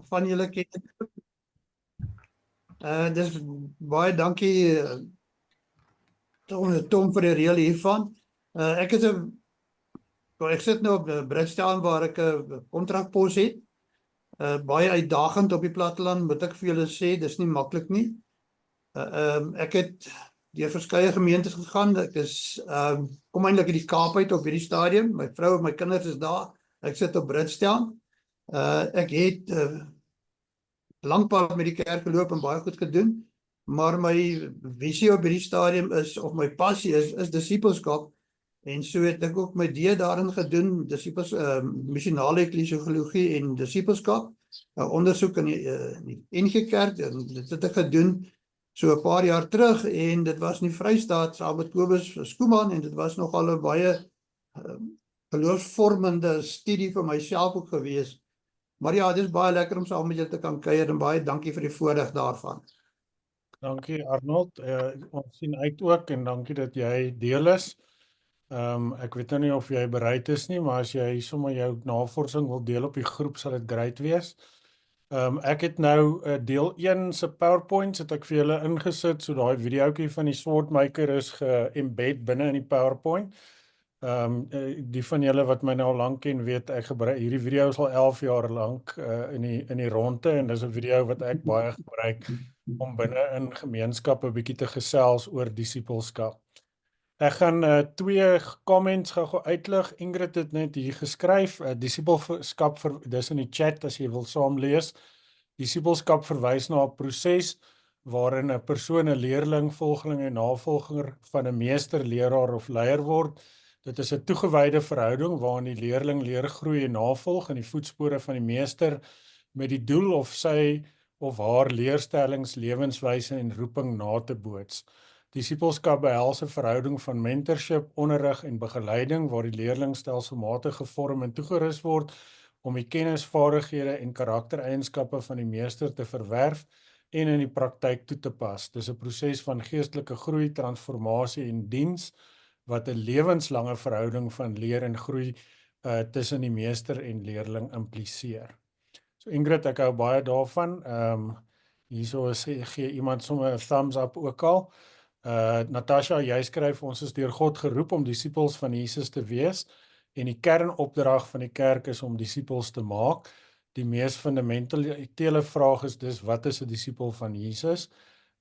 van julle ken. Dis baie dankie Tom vir die reël hiervan. Ek sit nou op Bridgetown waar ek 'n kontrakpos het. Baie uitdagend op die platteland, moet ek vir julle sê, dis nie maklik nie. Ek het deur verskeie gemeentes gegaan. Ek kom eintlik uit die Kaap uit op hierdie stadium. My vrou en my kinders is daar. Ek sit op Bridgetown. Ek het lankpad met die kerk geloop en baie goed gedoen, maar my visie op hierdie stadium is, of my passie is disippelskap, en so het ek ook my D daarin gedoen, missionale eklesiologie en disippelskap, ondersoek in die NG Kerk, en dit het ek gedoen so 'n paar jaar terug, en dit was in die Vrystaat saam met Kobus Skooman, en dit was nogal 'n baie geloofsvormende studie vir myself ook gewees. Maar ja, dit is baie lekker om saam met julle te kan kuier, en baie dankie vir die voorreg daarvan. Dankie Arnold, ons sien uit ook, en dankie dat jy deel is. Ek weet nou nie of jy bereid is nie, maar as jy sommer jou navorsing wil deel op die groep, sal dit great wees. Ek het nou deel 1 se PowerPoints het ek vir julle ingesit, so daai videoetjie van die Swartmaker is ge-embed binne in die PowerPoint. Die van julle wat my nou al lank ken, weet ek gebruik hierdie video is al 11 jaar lank in die ronde, en dis 'n video wat ek baie gebruik om binne in gemeenskappe bietjie te gesels oor disippelskap. Ek gaan 2 comments gou uitlig. Ingrid het net hier geskryf, disippelskap, dis in die chat as jy wil saam lees. Disippelskap verwys na 'n proses waarin 'n persoon 'n leerling, volgeling en navolger van 'n meester, leraar of leier word. Dit is 'n toegewyde verhouding waarin die leerling leer, groei en navolg in die voetspore van die meester met die doel of sy of haar leerstellings, lewenswyse en roeping na te boots. Disippelskap behels 'n verhouding van mentorship, onderrig en begeleiding waar die leerling stelselmatig gevorm en toegerus word om die kennis, vaardighede en karaktereienskappe van die meester te verwerf en in die praktyk toe te pas. Dis 'n proses van geestelike groei, transformasie en diens wat 'n lewenslange verhouding van leer en groei tussen die meester en leerling impliseer. So Ingrid, ek hou baie daarvan. Hierso gee iemand sommer 'n thumbs up ook al. Natasha, jy skryf, ons is deur God geroep om disippels van Jesus te wees, en die kernopdrag van die kerk is om disippels te maak. Die mees fundamentele vraag is dus, wat is 'n disipel van Jesus?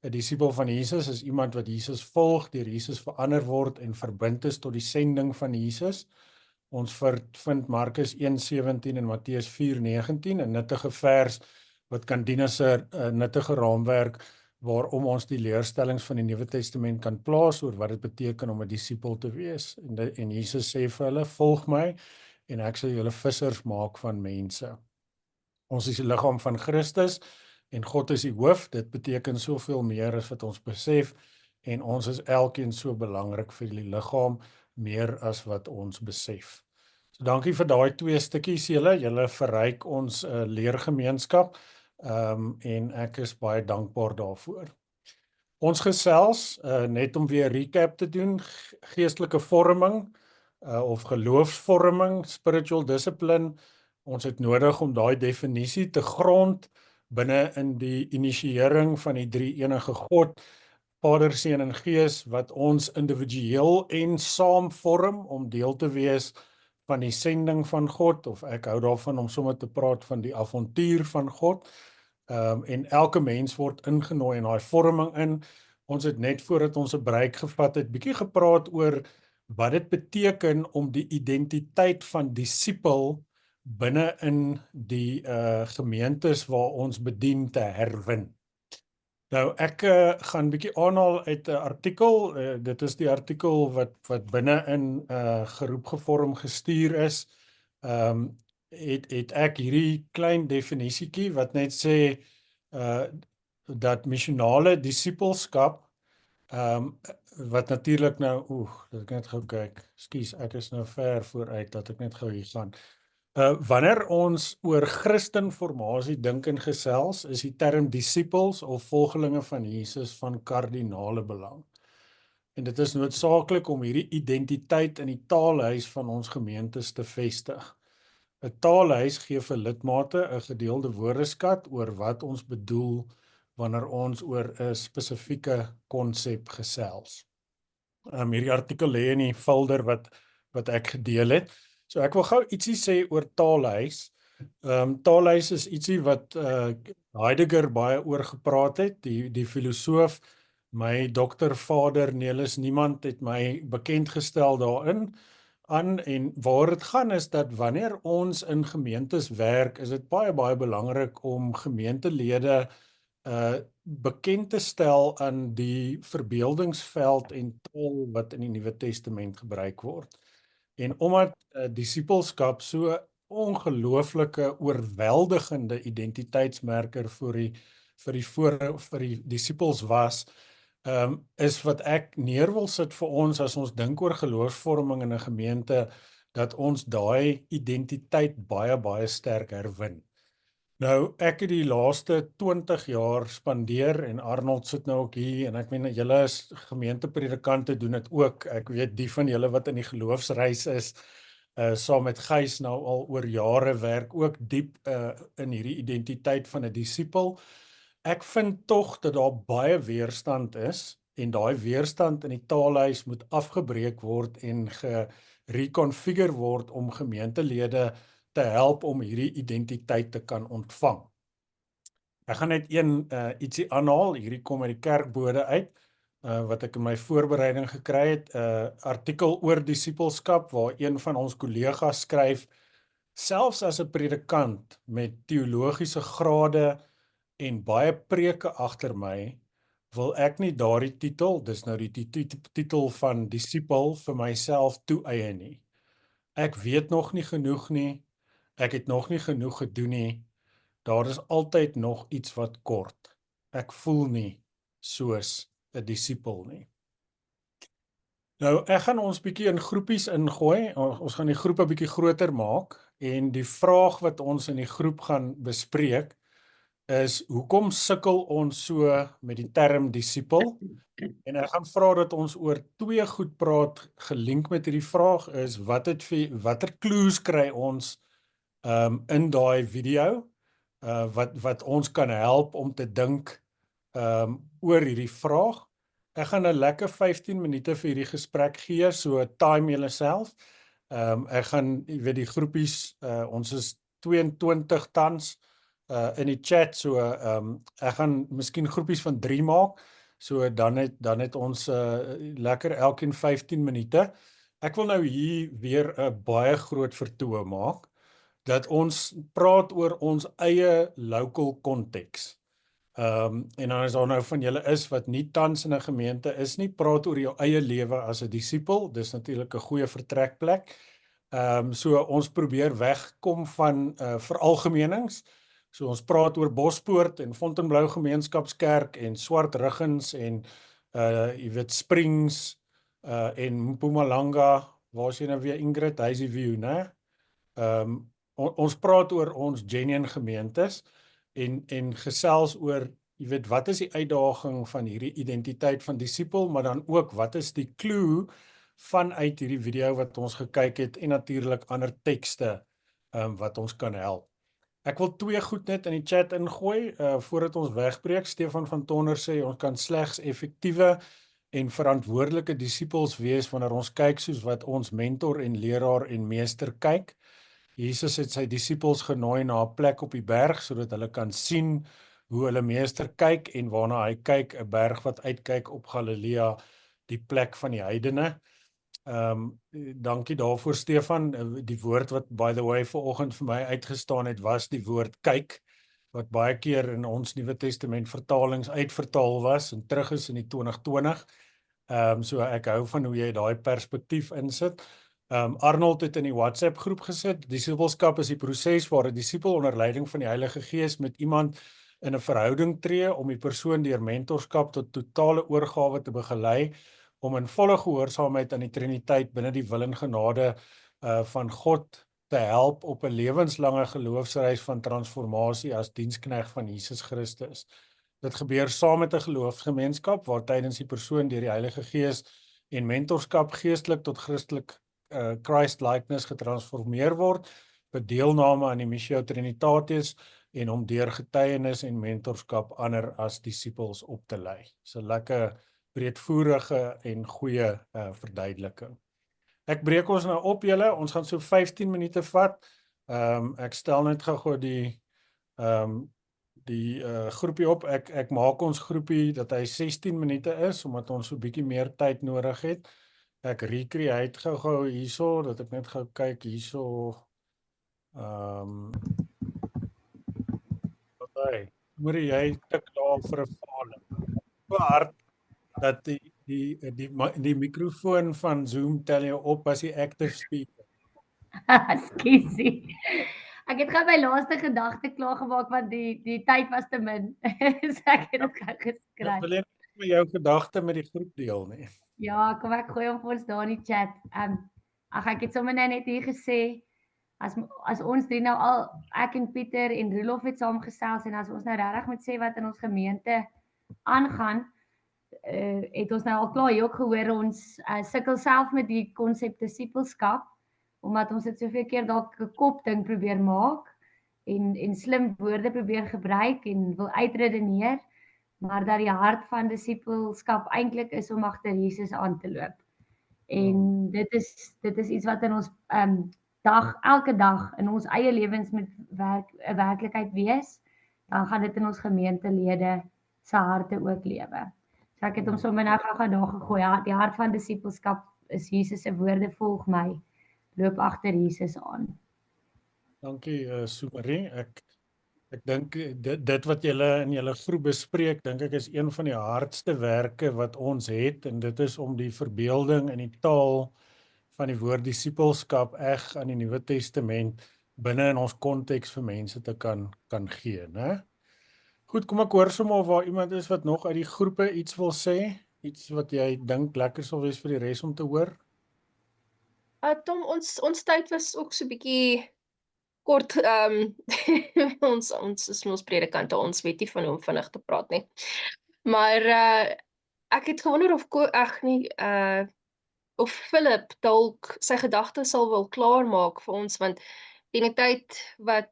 'n Disipel van Jesus is iemand wat Jesus volg, deur Jesus verander word en verbind is tot die sending van Jesus. Ons vind Markus 1:17 en Matteus 4:19, 'n nuttige vers wat kan dien as 'n nuttige raamwerk waarom ons die leerstellings van die Nuwe Testament kan plaas oor wat dit beteken om 'n disipel te wees. En Jesus sê vir hulle, volg my en ek sal julle vissers maak van mense. Ons is die liggaam van Christus en God is die hoof. Dit beteken soveel meer as wat ons besef, en ons is elkeen so belangrik vir die liggaam, meer as wat ons besef. So dankie vir daai 2 stukkies julle verryk ons leergemeenskap, en ek is baie dankbaar daarvoor. Ons gesels, net om weer recap te doen, geestelike vorming, of geloofsvorming, spiritual discipline. Ons het nodig om daai definisie te grond binne in die initiëring van die drie-enige God, Vader, Seun en Gees, wat ons individueel en saam vorm om deel te wees van die sending van God, of ek hou daarvan om sommer te praat van die avontuur van God, en elke mens word ingenooi in daai vorming in. Ons het net voordat ons 'n break gevat het, bietjie gepraat oor wat dit beteken om die identiteit van disipel binne in die gemeentes waar ons bedien te herwin. Nou ek gaan bietjie aanhaal uit 'n artikel, dit is die artikel wat binne in geroep gevorm gestuur is. Het ek hierdie klein definisietjie wat net sê dat missionale disipelskap, wat natuurlik nou, dat ek net gou kyk, skus, ek is nou ver vooruit, dat ek net gou hier gaan. Wanneer ons oor Christenformasie dink en gesels, is die term disciples of volgelinge van Jesus van kardinale belang. En dit is noodsaaklik om hierdie identiteit in die taalhuis van ons gemeentes te vestig. 'n taalhuis gee vir lidmate 'n gedeelde woordeskat oor wat ons bedoel wanneer ons oor 'n spesifieke konsep gesels. Hierdie artikel lê in die folder wat ek gedeel het. So ek wil gou ietsie sê oor taalhuis. Taalhuis is ietsie wat Heidegger baie oor gepraat het, die filosoof. My doktervader Nelis Niemand het my bekend gestel daarin en waar dit gaan is dat wanneer ons in gemeentes werk, is dit baie belangrik om gemeentelede bekend te stel aan die verbeeldingsveld en taal wat in die Nuwe Testament gebruik word. En omdat disippelskap so ongelooflike oorweldigende identiteitsmerker vir die disippels was, is wat ek neer wil sit vir ons as ons dink oor geloofsvorming in 'n gemeente, dat ons daai identiteit baie sterk herwin. Nou, ek het die laaste 20 jaar spandeer en Arnold sit nou ook hier en ek meen julle as gemeentepredikante doen dit ook. Ek weet die van julle wat in die geloofsreis is, saam met Gys nou al oor jare werk ook diep in hierdie identiteit van 'n disipel. Ek vind tog dat daar baie weerstand is en daai weerstand in die taalhuis moet afgebreek word en gereconfigure word om gemeentelede te help om hierdie identiteit te kan ontvang. Ek gaan net ietsie aanhaal, hierdie kom uit die kerkbode uit, wat ek in my voorbereiding gekry het, artikel oor disipelskap, waar een van ons kollegas skryf, selfs as 'n predikant met teologiese grade en baie preke agter my, wil ek nie daardie titel, dis nou die titel van disipel vir myself toeëien nie. Ek weet nog nie genoeg nie, ek het nog nie genoeg gedoen nie, daar is altyd nog iets wat kort. Ek voel nie soos 'n disipel nie. Nou, ek gaan ons bietjie in groepies ingooi, ons gaan die groep 'n bietjie groter maak, en die vraag wat ons in die groep gaan bespreek, is hoekom sukkel ons so met die term disipel? En ek gaan vra dat ons oor twee goed praat, gelink met hierdie vraag is, watter clues kry ons in daai video, wat ons kan help om te dink oor hierdie vraag. Ek gaan 'n lekker 15 minute vir hierdie gesprek gee, so time julleself. Ek gaan, jy weet die groepies, ons is 22 tans in die chat, so ek gaan miskien groepies van 3 maak, so dan het ons lekker elkeen 15 minute. Ek wil nou hier weer 'n baie groot vertoë maak, dat ons praat oor ons eie local konteks. En dan is daar nou van julle is wat nie tans in 'n gemeente is nie, praat oor jou eie lewe as 'n disipel, dis natuurlik 'n goeie vertrekplek. So ons probeer wegkom van veralgemenings. So ons praat oor Bospoort en Fontainebleau Gemeenskapskerk en Swart Riggens en jy weet Springs en Mpumalanga, waar is jy nou weer Ingrid, Hazy View, né? Ons praat oor ons genuine gemeentes en gesels oor, jy weet, wat is die uitdaging van hierdie identiteit van disipel, maar dan ook, wat is die clue vanuit hierdie video wat ons gekyk het, en natuurlik ander tekste wat ons kan help. Ek wil twee goed net in die chat ingooi, voordat ons wegbreek. Stefan van Tonner sê, ons kan slegs effektiewe en verantwoordelike disipels wees wanneer ons kyk soos wat ons mentor en leraar en meester kyk. Jesus het sy disipels genooi na 'n plek op die berg, sodat hulle kan sien hoe hulle meester kyk, en waarna hy kyk, 'n berg wat uitkyk op Galilea, die plek van die heidene. Dankie daarvoor Stefan, die woord wat by the way vanoggend vir my uitgestaan het, was die woord kyk, wat baie keer in ons Nuwe Testament vertalings uitvertaal was, en terug is in die 2020, so ek hou van hoe jy daai perspektief insit. Arnold het in die WhatsApp groep gesit, disipelskap is die proses waar 'n disipel onder leiding van die Heilige Gees met iemand in 'n verhouding tree, om die persoon deur mentorskap tot totale oorgawe te begelei, om in volle gehoorsaamheid aan die Triniteit binne die wil en genade van God te help op 'n lewenslange geloofsreis van transformasie as diensknegt van Jesus Christus. Dit gebeur saam met 'n geloofsgemeenskap, waar tydens die persoon deur die Heilige Gees en mentorskap geestelik tot Christelik Christ-likeness getransformeer word, vir deelname aan die Missio Trinitatis en om deur getuienis en mentorskap ander as disippels op te lei. So lekker breedvoerige en goeie verduideliking. Ek breek ons nou op julle, ons gaan so 15 minute vat. Ek stel net gou die groepie op. Ek maak ons groepie dat hy 16 minute is, omdat ons so 'n bietjie meer tyd nodig het. Ek recreate gou hierso, dat ek net gou kyk hierso. Moerie, jy tik daar vir 'n faling. So hard dat die mikrofoon van Zoom tel jou op as die active speaker. Skussie. Ek het gou my laaste gedagte klaar gemaak want die tyd was te min. So ek het dit gou geskryf. Wil jy met jou gedagte met die groep deel nie? Ja, kom ek gooi hom vir ons daar in die chat. Ek het sommer net hier gesê, as ons drie nou al, ek en Pieter en Roelof het saamgesels en as ons nou regtig moet sê wat in ons gemeente aangaan, het ons nou al klaar hier ook gehoor, ons sukkel self met die konsep disippelskap, omdat ons dit soveel keer dalk 'n kopding probeer maak en slim woorde probeer gebruik en wil uitredeneer, maar dat die hart van disippelskap eintlik is om agter Jesus aan te loop. En dit is iets wat in ons elke dag in ons eie lewens moet 'n werklikheid wees, dan gaan dit in ons gemeentelede se harte ook lewe. So ek het hom sommer nou gou daar gegooi. Ja, die hart van disippelskap is Jesus se woorde, volg my, loop agter Jesus aan. Dankie, Sumarie. Ek dink dit wat julle in julle groep bespreek, dink ek is een van die hardste werke wat ons het, en dit is om die verbeelding en die taal van die woord disippelskap reg aan die Nuwe Testament binne in ons konteks vir mense te kan gee, né? Goed, kom ek hoor sommer of waar iemand is wat nog uit die groepe iets wil sê, iets wat jy dink lekker sal wees vir die res om te hoor. Tom, ons tyd was ook so 'n bietjie kort. Ons is ons predikante, ons weet nie van hoe om vinnig te praat nie. Maar ek het gewonder of Philip dalk sy gedagtes sal wil klaarmaak vir ons, want teen die tyd wat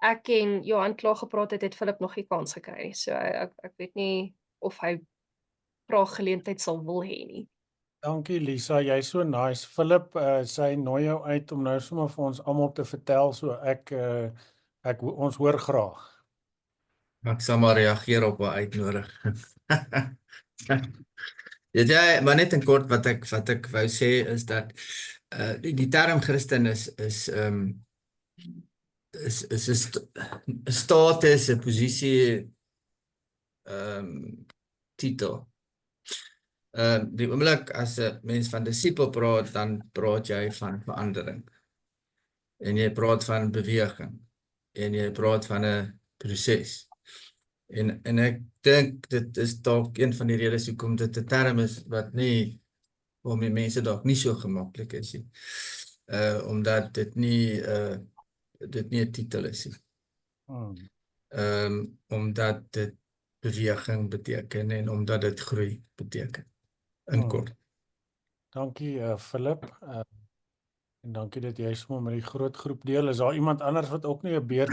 ek en Johan klaar gepraat het Philip nog nie kans gekry nie. So ek weet nie of hy praaggeleentheid sal wil hê nie. Dankie Lisa, jy's so nice. Philip, sy nooi jou uit om nou sommer vir ons almal te vertel, so ons hoor graag. Ek sal maar reageer op haar uitnodig. Ja, maar net in kort wat ek wou sê is dat die term Christen is 'n status, 'n posisie, titel. Die oomblik as 'n mens van disipel praat, dan praat jy van verandering. En jy praat van beweging. En jy praat van 'n proses. En ek dink dit is dalk een van die redes hoekom dit 'n term is wat nie, waarmee mense dalk nie so gemaklik is nie. Omdat dit nie 'n titel is nie. Omdat dit beweging beteken en omdat dit groei beteken. In kort. Dankie Philip. En dankie dat jy sommer met die groot groep deel. Is daar iemand anders wat ook nie 'n beerd,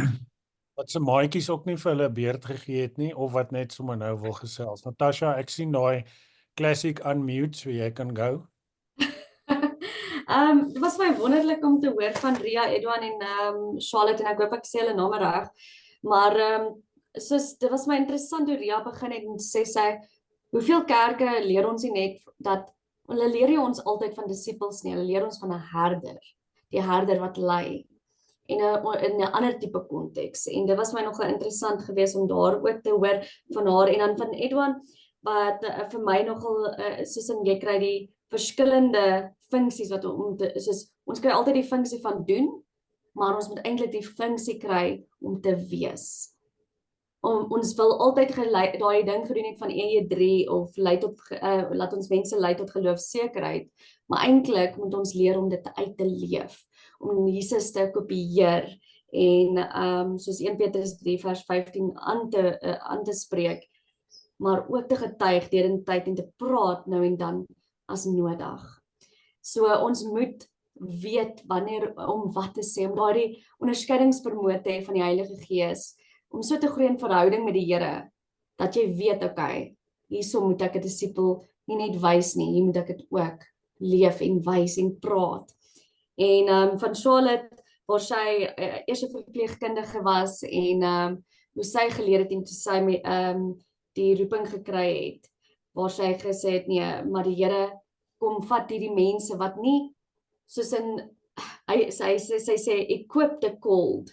wat se maatjies ook nie vir hulle 'n beerd gegee het nie, of wat net sommer nou wil gesels? Natasha, ek sien daai classic unmute, so jy kan go. Dit was my wonderlik om te hoor van Ria, Edwan en Charlotte, en ek hoop ek sê hulle name reg. Maar dit was my interessant hoe Ria begin het en sê sy, hoeveel kerke leer ons nie net dat hulle leer nie ons altyd van disippels nie, hulle leer ons van 'n herder, die herder wat lei, en in 'n ander tipe konteks. En dit was my nogal interessant geweest om daar ook te hoor van haar, en dan van Edwan, wat vir my nogal, soos jy kry die verskillende funksies wat ons kry altyd die funksie van doen, maar ons moet eintlik die funksie kry om te wees. Ons wil altyd daai ding gedoen het van EJ3 of laat ons mense lei tot geloofsekerheid, maar eintlik moet ons leer om dit uit te leef, om Jesus te kopieer en soos 1 Petrus 3 vers 15 aan te spreek, maar ook te getuig deur in tyd en te praat nou en dan as nodig. So ons moet weet wanneer om wat te sê, om daardie onderskeidingsvermoë te hê van die Heilige Gees, om so te groei in verhouding met die Here, dat jy weet, okay, hierso moet ek 'n disipel nie net wys nie, hier moet ek dit ook leef en wys en praat. En van Charlotte, waar sy eers 'n verpleegkundige was en hoe sy geleer het en toe sy die roeping gekry het, waar sy gesê het, nee, maar die Here kom vat hierdie mense wat nie, soos in, sy sê, equip the called.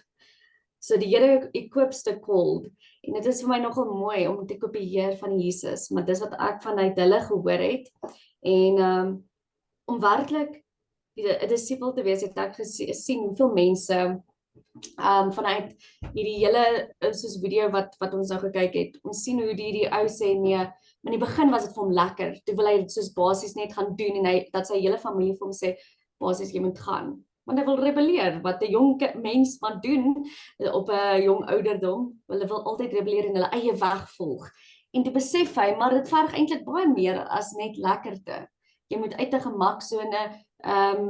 So die Here equips the called. En dit is vir my nogal mooi om te kopieer van Jesus, maar dis wat ek vanuit hulle gehoor het. En om werklik 'n disipel te wees, het ek gesien hoeveel mense vanuit hierdie hele soos video wat ons nou gekyk het, ons sien hoe die ou sê nee, maar in die begin was dit vir hom lekker, toe wil hy dit soos basies net gaan doen en dat sy hele familie vir hom sê, basies jy moet gaan, want hy wil rebelleer, wat 'n jong mens maar doen op 'n jong ouderdom, hulle wil altyd rebelleer en hulle eie weg volg, en toe besef hy, maar dit verg eintlik baie meer as net lekkerte, jy moet uit 'n gemaksone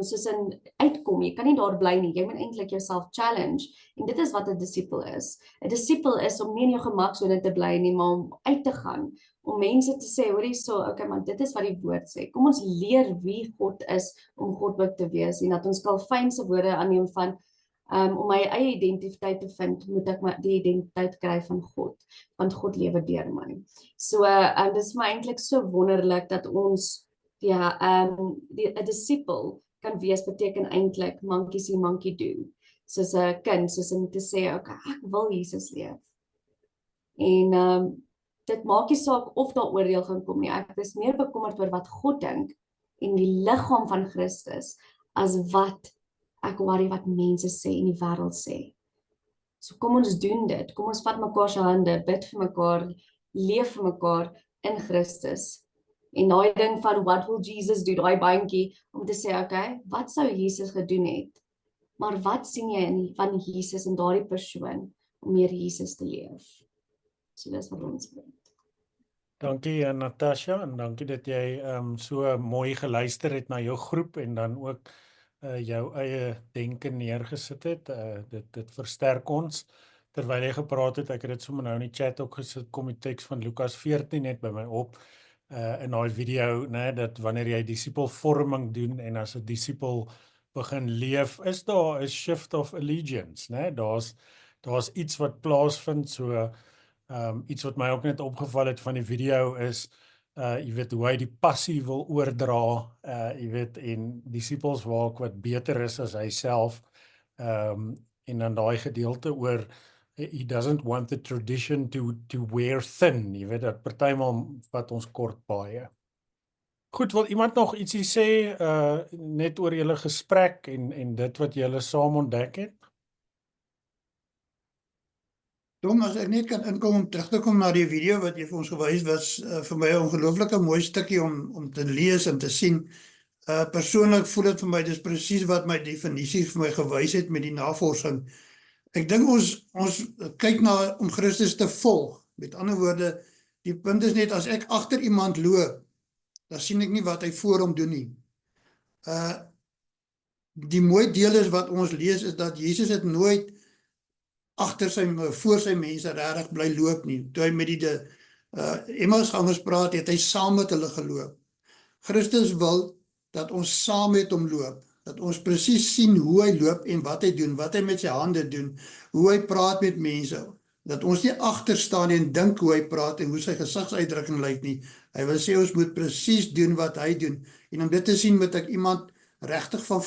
soos in uitkom, jy kan nie daar bly nie, jy moet eintlik jouself challenge, en dit is wat 'n disipel is. 'n Disipel is om nie in jou gemaksone te bly nie, maar om uit te gaan, om mense te sê, hoor hierso, okay man, dit is wat die woord sê, kom ons leer wie God is, om God ook te wees, en dat ons Calvynse woorde aanneem van, om my eie identiteit te vind, moet ek die identiteit kry van God, want God lewe deur my. So, dit is my eintlik so wonderlik, dat ons, 'n disipel kan wees, beteken eintlik monkey see, monkey do. Soos 'n kind, soos om te sê, okay, ek wil Jesus leef. En dit maak nie saak of daar oordeel gaan kom nie. Ek is meer bekommerd oor wat God dink en die liggaam van Christus, as wat ek worry wat mense sê en die wêreld sê. So kom ons doen dit. Kom ons vat mekaar se hande, bid vir mekaar, leef vir mekaar in Christus. En daai ding van what will Jesus do, daai bandjie, om te sê, okay, wat sou Jesus gedoen het? Maar wat sien jy van Jesus in daardie persoon, om meer Jesus te leef? So dis wat ons doen. Dankie Natasha, en dankie dat jy so mooi geluister het na jou groep, en dan ook jou eie denke neergesit het. Dit versterk ons. Terwyl jy gepraat het, ek het dit sommer nou in die chat ook gesit, kom die teks van Lukas 14 net by my op, in daai video, dat wanneer jy disipelvorming doen, en as 'n disipel begin leef, is daar 'n shift of allegiance, daar's iets wat plaasvind, so iets wat my ook net opgeval het van die video is, jy weet, hoe hy die passie wil oordra, jy weet, en disipels waak wat beter is as hy self, en dan daai gedeelte oor, he doesn't want the tradition to wear thin, jy weet, dat partymal wat ons kort baie. Goed, wil iemand nog ietsie sê, net oor julle gesprek, en dit wat julle saam ontdek het? Tom, as ek net kan inkom om terug te kom na die video wat jy vir ons gewys was, vir my 'n ongelooflike mooi stukkie om te lees en te sien. Persoonlik voel dit vir my, dis presies wat my definisie vir my gewys het met die navorsing. Ek dink ons kyk na om Christus te volg. Met ander woorde, die punt is net, as ek agter iemand loop, dan sien ek nie wat hy voor hom doen nie. Die mooi deel is wat ons lees, is dat Jesus het nooit voor sy mense regtig bly loop nie. Toe hy met die Emmausgangers praat, het hy saam met hulle geloop. Christus wil dat ons saam met hom loop, dat ons presies sien hoe hy loop en wat hy doen, wat hy met sy hande doen, hoe hy praat met mense, dat ons nie agter staan en dink hoe hy praat en hoe sy gesigsuitdrukking lyk nie. Hy wil sê ons moet presies doen wat hy doen, en om dit te sien moet ek iemand regtig van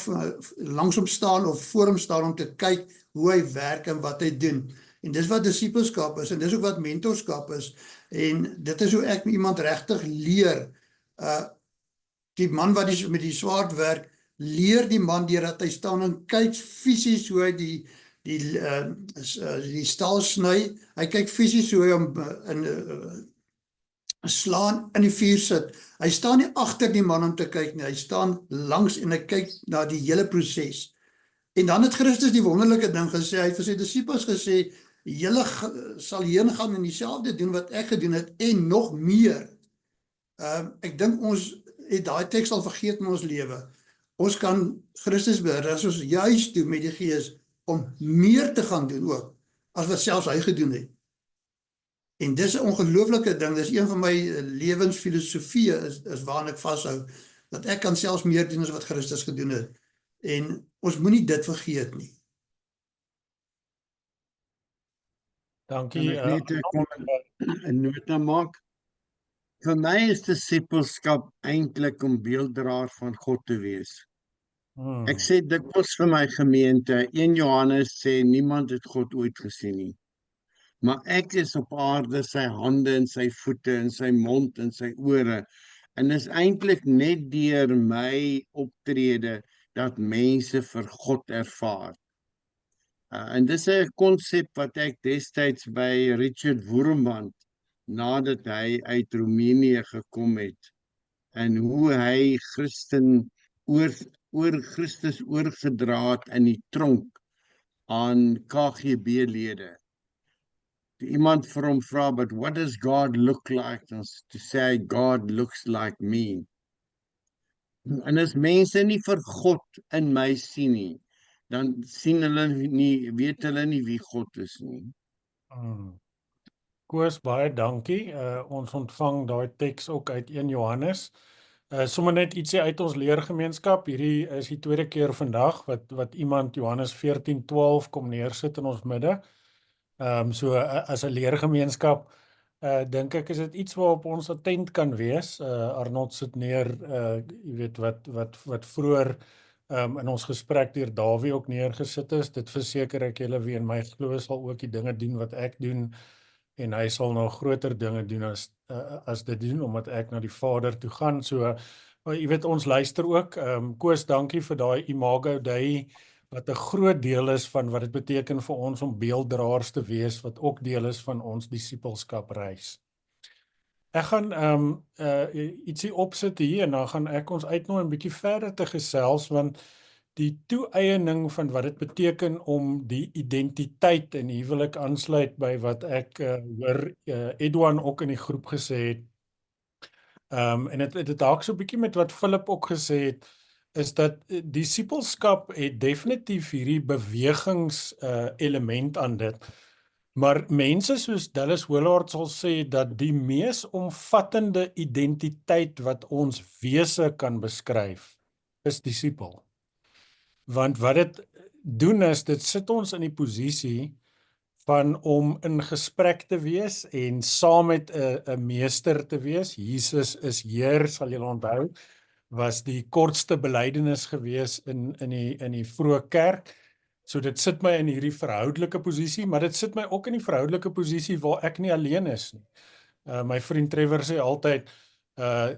langs hom staan of voor hom staan om te kyk hoe hy werk en wat hy doen. En dis wat disipelskap is, en dis ook wat mentorskap is, en dit is hoe ek iemand regtig leer. Die man wat met die swaard werk, leer die man deurdat hy staan en kyk fisies hoe hy die staal sny, hy kyk fisies hoe hy hom slaan in die vuur sit. Hy staan nie agter die man om te kyk nie, hy staan langs en hy kyk na die hele proses. En dan het Christus die wonderlike ding gesê, hy het vir sy disippels gesê, julle sal heen gaan en dieselfde doen wat ek gedoen het, en nog meer. Ek dink ons het daai teks al vergeet in ons lewe. ons kan Christus berus ons juis toe met die Gees om meer te gaan doen ook, as wat selfs hy gedoen het. En dis 'n ongelooflike ding, dis een van my lewensfilosofieë is waaraan ek vashou, dat ek kan selfs meer doen as wat Christus gedoen het. En ons moenie dit vergeet nie. Dankie. Kan ek net kon 'n nota maak? Vir my is disippelskap eintlik om beelddraer van God te wees. Ek sê dikwels vir my gemeente, 1 Johannes sê niemand het God ooit gesien nie. Maar ek is op aarde sy hande en sy voete en sy mond en sy ore. En is eintlik net deur my optrede dat mense vir God ervaar. En dis 'n konsep wat ek destyds by Richard Woermand, nadat hy uit Roemenië gekom het, en hoe hy oor Christus oorgedra het in die tronk aan KGB-lede. Iemand vir hom vra, but what does God look like? En to say, God looks like me. En as mense nie vir God in my sien nie, dan sien hulle nie, weet hulle nie wie God is nie. Koos, baie dankie. Ons ontvang daai teks ook uit 1 Johannes. Sommer net ietsie uit ons leergemeenskap. Hierdie is die tweede keer vandag wat iemand Johannes 14:12 kom neersit in ons midde. So as 'n leergemeenskap dink ek is dit iets waarop ons attent kan wees. Arnold sit neer, jy weet wat vroeër in ons gesprek deur Dawie ook neergesit is. Dit verseker ek julle wie in my glo sal ook die dinge doen wat ek doen, en hy sal nou groter dinge doen as dit doen, omdat ek na die Vader toe gaan. So, jy weet, ons luister ook. Koos, dankie vir daai Imago Dei, wat 'n groot deel is van wat dit beteken vir ons om beelddraers te wees, wat ook deel is van ons disippelskap reis. Ek gaan ietsie opsit hier en dan gaan ek ons uitnooi 'n bietjie verder te gesels, want die toe-eiening van wat dit beteken om die identiteit, en hier wil ek aansluit by wat ek hoor Edwan ook in die groep gesê het, en dit haak so 'n bietjie met wat Philip ook gesê het, is dat disippelskap het definitief hierdie bewegings element aan dit. Maar mense soos Dallas Willard sal sê dat die mees omvattende identiteit wat ons wese kan beskryf, is disipel. Want wat dit doen is, dit sit ons in die posisie van om in gesprek te wees en saam met 'n meester te wees. Jesus is Heer, sal julle onthou, was die kortste belydenis gewees in die vroeë kerk. So dit sit my in hierdie verhoudelike posisie, maar dit sit my ook in die verhoudelike posisie waar ek nie alleen is nie. My vriend Trevor sê altyd,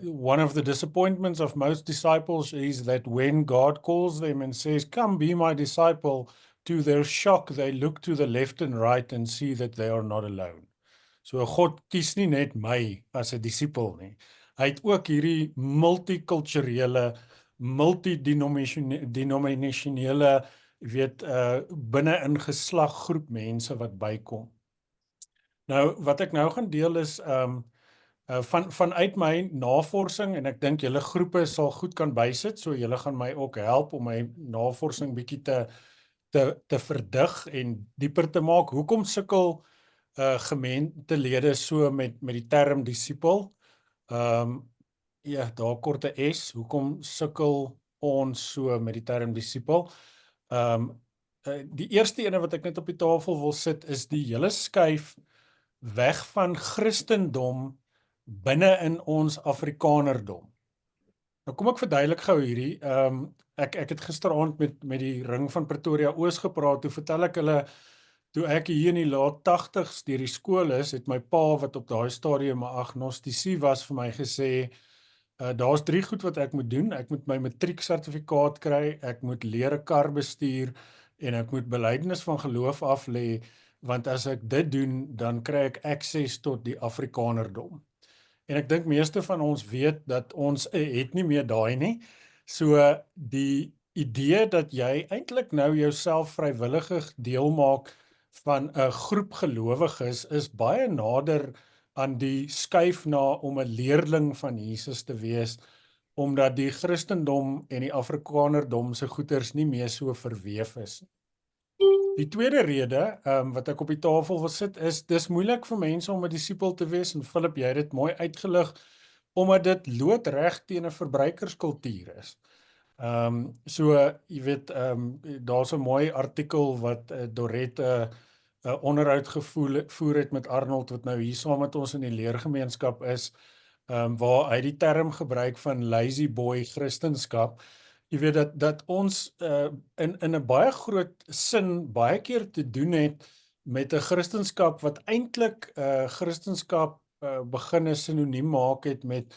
one of the disappointments of most disciples is that when God calls them and says, "Come, be my disciple," to their shock, they look to the left and right and see that they are not alone. So God kies nie net my as 'n disipel nie. Hy het ook hierdie multikulturele, multidenominasionele, binne in geslaggroep mense wat bykom. Nou, wat ek nou gaan deel is, vanuit my navorsing, en ek dink julle groepe sal goed kan bysit, so julle gaan my ook help om my navorsing bietjie te verdig en dieper te maak. Hoekom sukkel gemeentelede so met die term disipel? Ja, daar kort 'n S. Hoekom sukkel ons so met die term disipel? Die eerste ene wat ek net op die tafel wil sit, is die hele skuif weg van Christendom binne in ons Afrikanerdom. Nou kom ek verduidelik gou hierdie. Ek het gisteraand met die ring van Pretoria Oos gepraat. Toe vertel ek hulle, toe ek hier in die laat 80s deur die skool is, het my pa, wat op daai stadium 'n agnostisie was, vir my gesê, daar's 3 goed wat ek moet doen. Ek moet my matrieksertifikaat kry, ek moet leer 'n kar bestuur, en ek moet belydenis van geloof aflê, want as ek dit doen, dan kry ek akses tot die Afrikanerdom. En ek dink meeste van ons weet dat ons het nie meer daai nie. So die idee dat jy eintlik nou jouself vrywillig deel maak van 'n groep gelowiges is baie nader aan die skuif na om 'n leerling van Jesus te wees, omdat die Christendom en die Afrikanerdom se goeters nie meer so verweef is. Die tweede rede wat ek op die tafel wil sit is, dis moeilik vir mense om 'n disipel te wees, en Philip, jy het dit mooi uitgelig, omdat dit loodreg teen 'n verbruikerskultuur is. So, jy weet, daar's 'n mooi artikel wat Dorette onderhoud gevoer het met Arnold, wat nou hier saam met ons in die leergemeenskap is, waar hy die term gebruik van lazy boy Christenskap. Jy weet dat ons in 'n baie groot sin baie keer te doen het met 'n Christenskap wat eintlik Christenskap begin 'n sinoniem maak het met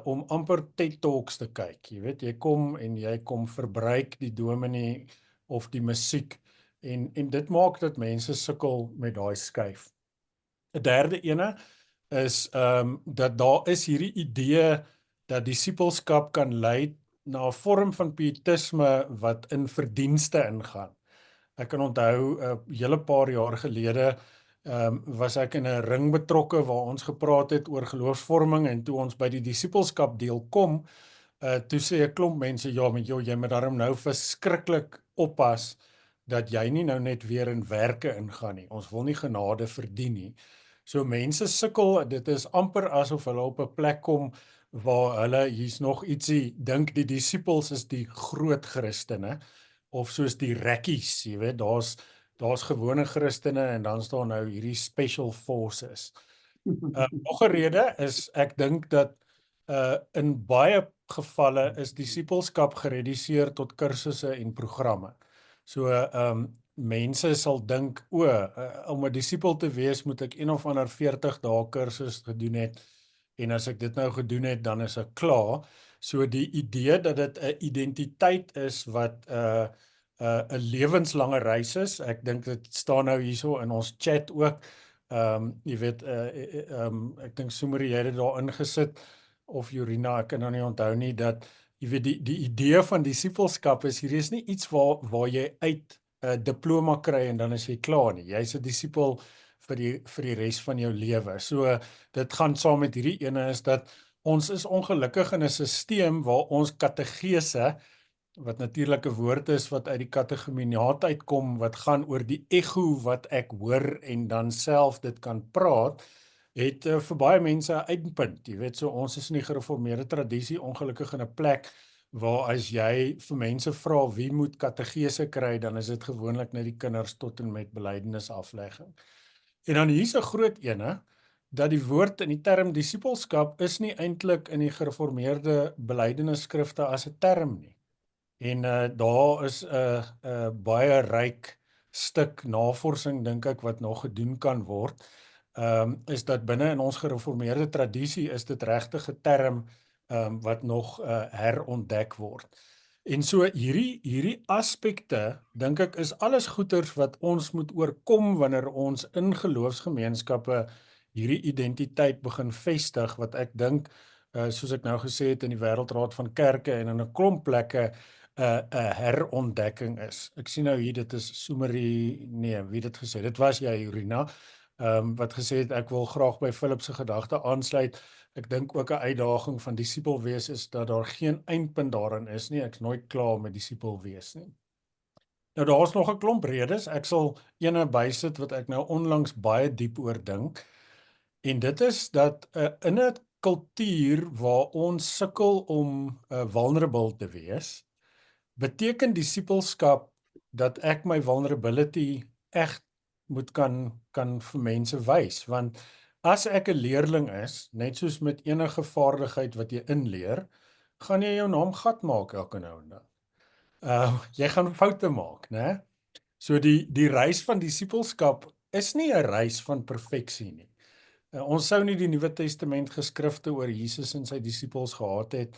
om amper TED Talks te kyk. Jy weet, jy kom verbruik die dominee of die musiek, en dit maak dat mense sukkel met daai skuif. 'n Derde ene is dat daar is hierdie idee dat disipelskap kan lei na 'n vorm van pietisme wat in verdienste ingaan. Ek kan onthou 'n hele paar jaar gelede was ek in 'n ring betrokke waar ons gepraat het oor geloofsvorming, en toe ons by die disipelskap deel kom, toe sê 'n klomp mense, ja, met jou, jy moet daarom nou verskriklik oppas dat jy nie nou net weer in werke ingaan nie. Ons wil nie genade verdien nie. So mense sukkel, dit is amper asof hulle op 'n plek kom waar hulle, hier's nog ietsie, dink die disipels is die groot Christene, of soos die rekkies, jy weet, daar's gewone Christene, en dan staan nou hierdie special forces. Nog 'n rede is, ek dink dat in baie gevalle is disipelskap gereduseer tot kursusse en programme. So, mense sal dink, om 'n disipel te wees, moet ek een of ander 40 dae kursus gedoen het, en as ek dit nou gedoen het, dan is ek klaar. So die idee dat dit 'n identiteit is wat 'n lewenslange reis is, ek dink dit staan nou hierso in ons chat ook, jy weet, ek dink Sumeri, jy het dit daar ingesit, of Jorina, ek kan nou nie onthou nie, dat jy weet, die idee van disipelskap is, hier is nie iets waar jy uit 'n diploma kry en dan is jy klaar nie. Jy's 'n disipel vir die res van jou lewe. So dit gaan saam met hierdie ene, is dat ons is ongelukkig in 'n stelsel waar ons kategese, wat natuurlik 'n woord is wat uit die kategeminaat uitkom, wat gaan oor die ego wat ek hoor en dan self dit kan praat, het vir baie mense 'n eindpunt. Jy weet, so ons is in die gereformeerde tradisie ongelukkig in 'n plek waar as jy vir mense vra wie moet kategese kry, dan is dit gewoonlik net die kinders tot en met belydenisaflegging. En dan hier's 'n groot ene, dat die woord in die term disipelskap is nie eintlik in die gereformeerde belydenisskrifte as 'n term nie. En daar is 'n baie ryk stuk navorsing, dink ek, wat nog gedoen kan word, is dat binne in ons gereformeerde tradisie is dit regtig 'n term wat nog herontdek word. En so hierdie aspekte, dink ek, is alles goeters wat ons moet oorkom wanneer ons in geloofsgemeenskappe hierdie identiteit begin vestig, wat ek dink, soos ek nou gesê het, in die Wêreldraad van Kerke en in 'n klomp plekke 'n herontdekking is. Ek sien nou hier, dit is Sumeri, nee, wie het dit gesê? Dit was jy, Jorina, wat gesê het, ek wil graag by Philip se gedagte aansluit. Ek dink ook 'n uitdaging van disipel wees is dat daar geen eindpunt daarin is nie. Ek's nooit klaar met disipel wees nie. Nou, daar's nog 'n klomp redes. Ek sal ene bysit wat ek nou onlangs baie diep oor dink. En dit is dat in 'n kultuur waar ons sukkel om vulnerable te wees, beteken disipelskap dat ek my vulnerability echt moet kan vir mense wys, want as ek 'n leerling is, net soos met enige vaardigheid wat jy inleer, gaan jy jou naam gat maak elke nou en dan. Jy gaan foute maak, né? So die reis van disipelskap is nie 'n reis van perfeksie nie. Ons sou nie die Nuwe Testament geskrifte oor Jesus en sy disipels gehad het,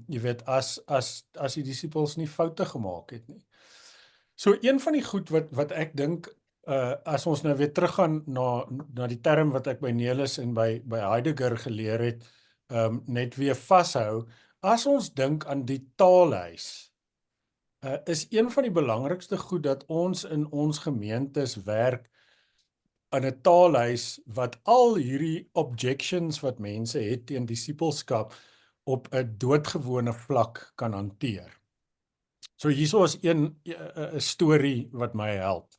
jy weet, as die disipels nie foute gemaak het nie. So een van die goed wat ek dink, as ons nou weer teruggaan na die term wat ek by Nelis en by Heidegger geleer het, net weer vashou, as ons dink aan die taalhuis, is een van die belangrikste goed dat ons in ons gemeentes werk aan 'n taalhuis wat al hierdie objections wat mense het teen disipelskap op 'n doodgewone vlak kan hanteer. So hierso is een storie wat my help.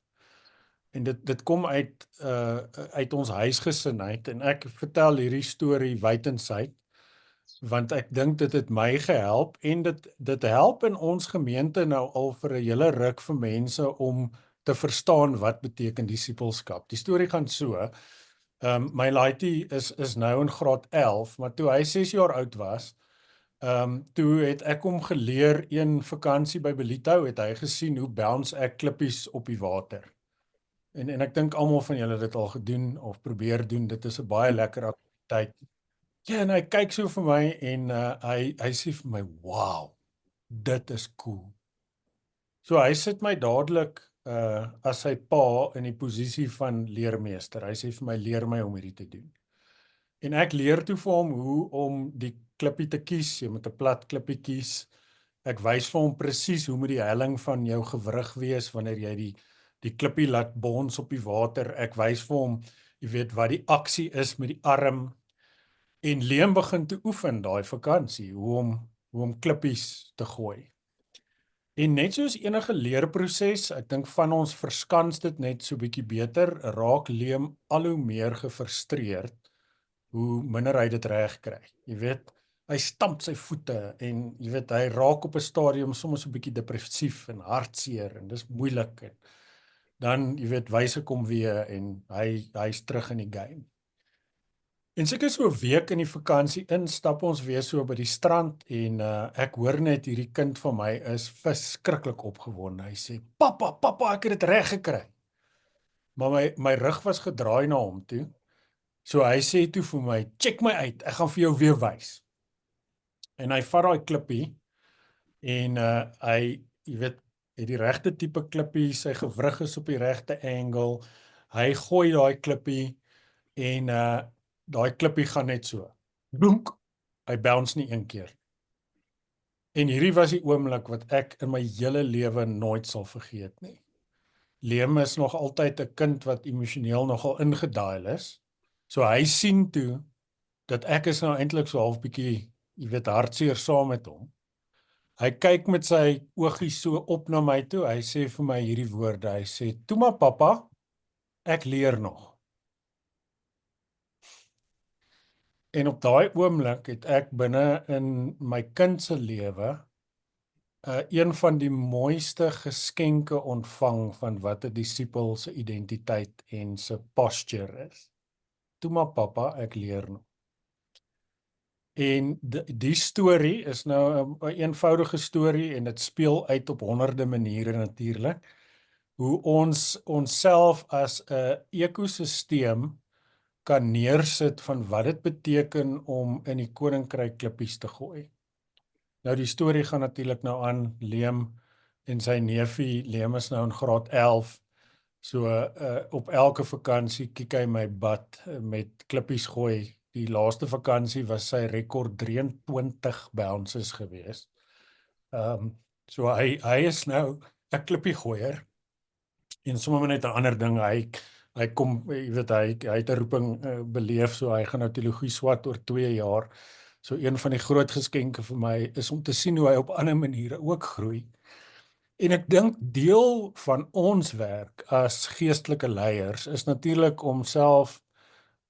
En dit kom uit ons huisgesinheid en ek vertel hierdie storie wydensyd want ek dink dit het my gehelp en dit help in ons gemeente nou al vir 'n hele ruk vir mense om te verstaan wat beteken disippelskap. Die storie gaan so. My laaitie is nou in graad 11, maar toe hy 6 jaar oud was, toe het ek hom geleer een vakansie by Belito, het hy gesien hoe bounce ek klippies op die water. En ek dink almal van julle het dit al gedoen of probeer doen. Dit is 'n baie lekker aktiwiteit. Ja, en hy kyk so vir my en hy sê vir my, "Wow, dit is cool." So hy sit my dadelik as sy pa in die posisie van leermeester. Hy sê vir my, "Leer my om hierdie te doen." En ek leer toe vir hom hoe om die klippie te kies. Jy moet 'n plat klippie kies. Ek wys vir hom presies hoe moet die helling van jou gewrig wees wanneer jy die klippie laat bons op die water. Ek wys vir hom, jy weet, wat die aksie is met die arm. En Liam begin te oefen daai vakansie, hoe om klippies te gooi. En net soos enige leerproses, ek dink van ons verskans dit net so bietjie beter, raak Liam al hoe meer gefrustreerd, hoe minder hy dit reg kry. Jy weet, hy stamp sy voete en jy weet, hy raak op 'n stadium soms 'n bietjie depressief en hartseer en dis moeilik en dan, jy weet, wys ek hom weer en hy's terug in die game. En seker so 'n week in die vakansie stap ons weer so by die strand en ek hoor net hierdie kind van my is verskriklik opgewonde. Hy sê, "Pappa, ek het dit reg gekry." Maar my rug was gedraai na hom toe. So hy sê toe vir my, "Check my uit, ek gaan vir jou weer wys." En hy vat daai klippie en hy, jy weet, het die regte tipe klippie, sy gewrig is op die regte angle. Hy gooi daai klippie en daai klippie gaan net so. Donk, hy bounce nie een keer. En hierdie was die oomblik wat ek in my hele lewe nooit sal vergeet nie. Liam is nog altyd 'n kind wat emosioneel nogal ingedaal is. So hy sien toe dat ek is nou eintlik so half bietjie, jy weet, hartseer saam met hom. Hy kyk met sy oogies so op na my toe. Hy sê vir my hierdie woorde. Hy sê, "Toe maar pappa, ek leer nog." En op daai oomblik het ek binne in my kind se lewe een van die mooiste geskenke ontvang van wat 'n disipel se identiteit en se posture is. Toe maar pappa, ek leer nog. En die storie is nou 'n eenvoudige storie en dit speel uit op honderde maniere natuurlik. Hoe ons onsself as 'n ekosisteem kan neersit van wat dit beteken om in die koninkryk klippies te gooi. Nou die storie gaan natuurlik nou aan Liam en sy neefie. Liam is nou in graad 11. So op elke vakansie kyk hy my bad met klippies gooi. Die laaste vakansie was sy rekord 23 bounces gewees. So hy is nou 'n klippiegooier. En sommer net 'n ander ding, hy kom, jy weet, hy het 'n roeping beleef, so hy gaan nou teologie swat oor 2 jaar. So een van die groot geskenke vir my is om te sien hoe hy op ander maniere ook groei. En ek dink deel van ons werk as geestelike leiers is natuurlik om self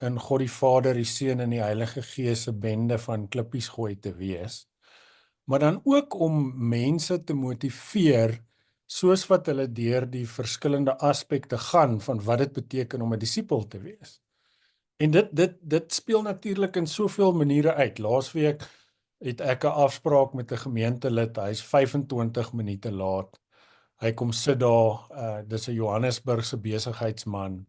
in God die Vader, die Seun en die Heilige Gees se bende van klippies gooi te wees. Maar dan ook om mense te motiveer soos wat hulle deur die verskillende aspekte gaan van wat dit beteken om 'n disipel te wees. En dit speel natuurlik in soveel maniere uit. Laasweek het ek 'n afspraak met 'n gemeentelid. Hy's 25 minute laat. Hy kom sit daar, dis 'n Johannesburgse besigheidsman.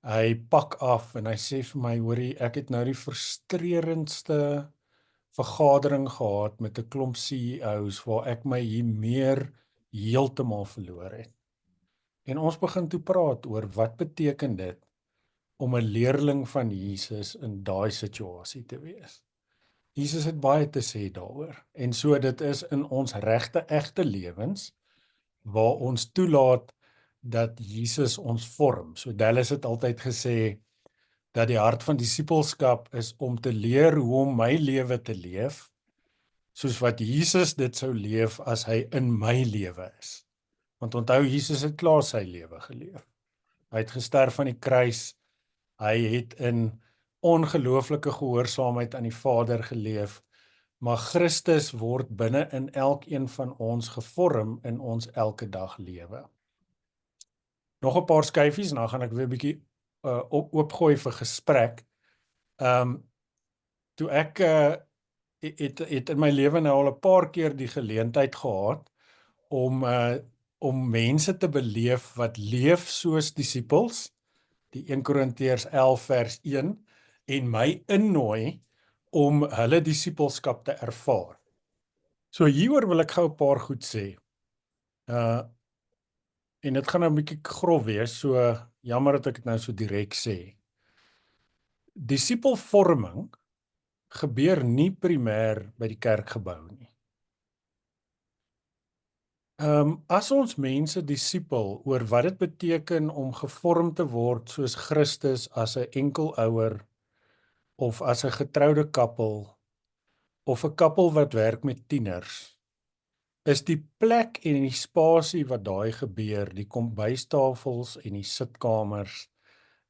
Hy pak af en hy sê vir my, hoorie, ek het nou die frustrerendste vergadering gehad met 'n klomp CEO's waar ek my hier meer heeltemal verloor het. En ons begin toe praat oor wat beteken dit om 'n leerling van Jesus in daai situasie te wees. Jesus het baie te sê daaroor. En so dit is in ons regte, egte lewens waar ons toelaat dat Jesus ons vorm. So Dallas het altyd gesê, dat die hart van disippelskap is om te leer hoe om my lewe te leef, soos wat Jesus dit sou leef as hy in my lewe is. Want onthou, Jesus het klaar sy lewe geleef. Hy het gesterf aan die kruis, hy het in ongelooflike gehoorsaamheid aan die Vader geleef, maar Christus word binne in elkeen van ons gevorm in ons elke dag lewe. Nog 'n paar skyfies en dan gaan ek weer 'n bietjie oopgooi vir gesprek. Toe ek het in my lewe nou al 'n paar keer die geleentheid gehad om mense te beleef wat leef soos disippels, die 1 Korintiërs 11 vers 1, en my innooi om hulle disippelskap te ervaar. So hieroor wil ek gou 'n paar goed sê. En dit gaan nou 'n bietjie grof wees, so jammer dat ek dit nou so direk sê. Disipelvorming gebeur nie primêr by die kerkgebou nie. As ons mense disipel oor wat dit beteken om gevorm te word soos Christus as 'n enkelouer, of as 'n getroude kappel, of 'n kappel wat werk met tieners, is die plek en die spasie wat daai gebeur, die kombuistafels en die sitkamers,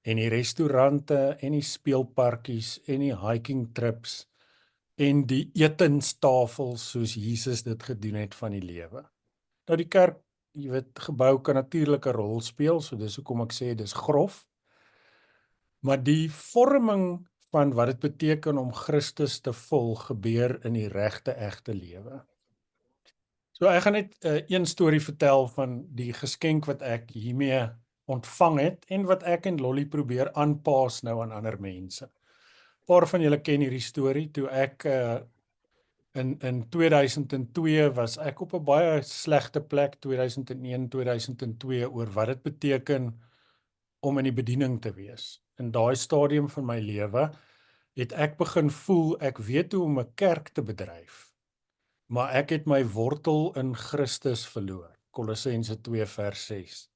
en die restaurante en die speelparkies en die hiking trips, en die etenstafels soos Jesus dit gedoen het van die lewe. Nou die kerk, jy weet, gebou kan natuurlik 'n rol speel, so dis hoekom ek sê dis grof. Maar die vorming van wat dit beteken om Christus te volg gebeur in die regte, egte lewe. So ek gaan net een storie vertel van die geskenk wat ek hiermee ontvang het en wat ek en Lolly probeer aanpas nou aan ander mense. 'n Paar van julle ken hierdie storie. Toe ek in 2002 was ek op 'n baie slegte plek, 2001, 2002, oor wat dit beteken om in die bediening te wees. In daai stadium van my lewe het ek begin voel ek weet hoe om 'n kerk te bedryf, maar ek het my wortel in Christus verloor. Kolossense 2 vers 6.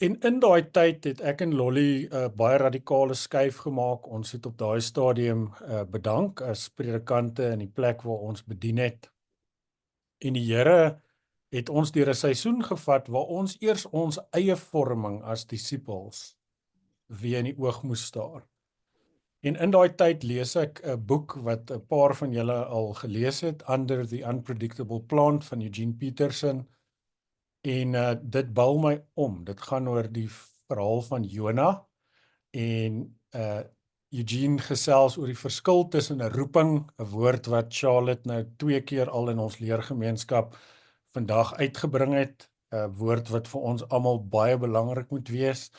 En in daai tyd het ek en Lolly baie radikale skuif gemaak. Ons het op daai stadium bedank as predikante in die plek waar ons bedien het. En die Here het ons deur 'n seisoen gevat waar ons eers ons eie vorming as disippels weer in die oog moes staar. En in daai tyd lees ek 'n boek wat 'n paar van julle al gelees het, Under the Unpredictable Plant van Eugene Peterson. En dit bou my om. Dit gaan oor die verhaal van Jona. En Eugene gesels oor die verskil tussen 'n roeping, 'n woord wat Charlotte nou 2 keer al in ons leergemeenskap vandag uitgebring het, 'n woord wat vir ons almal baie belangrik moet wees.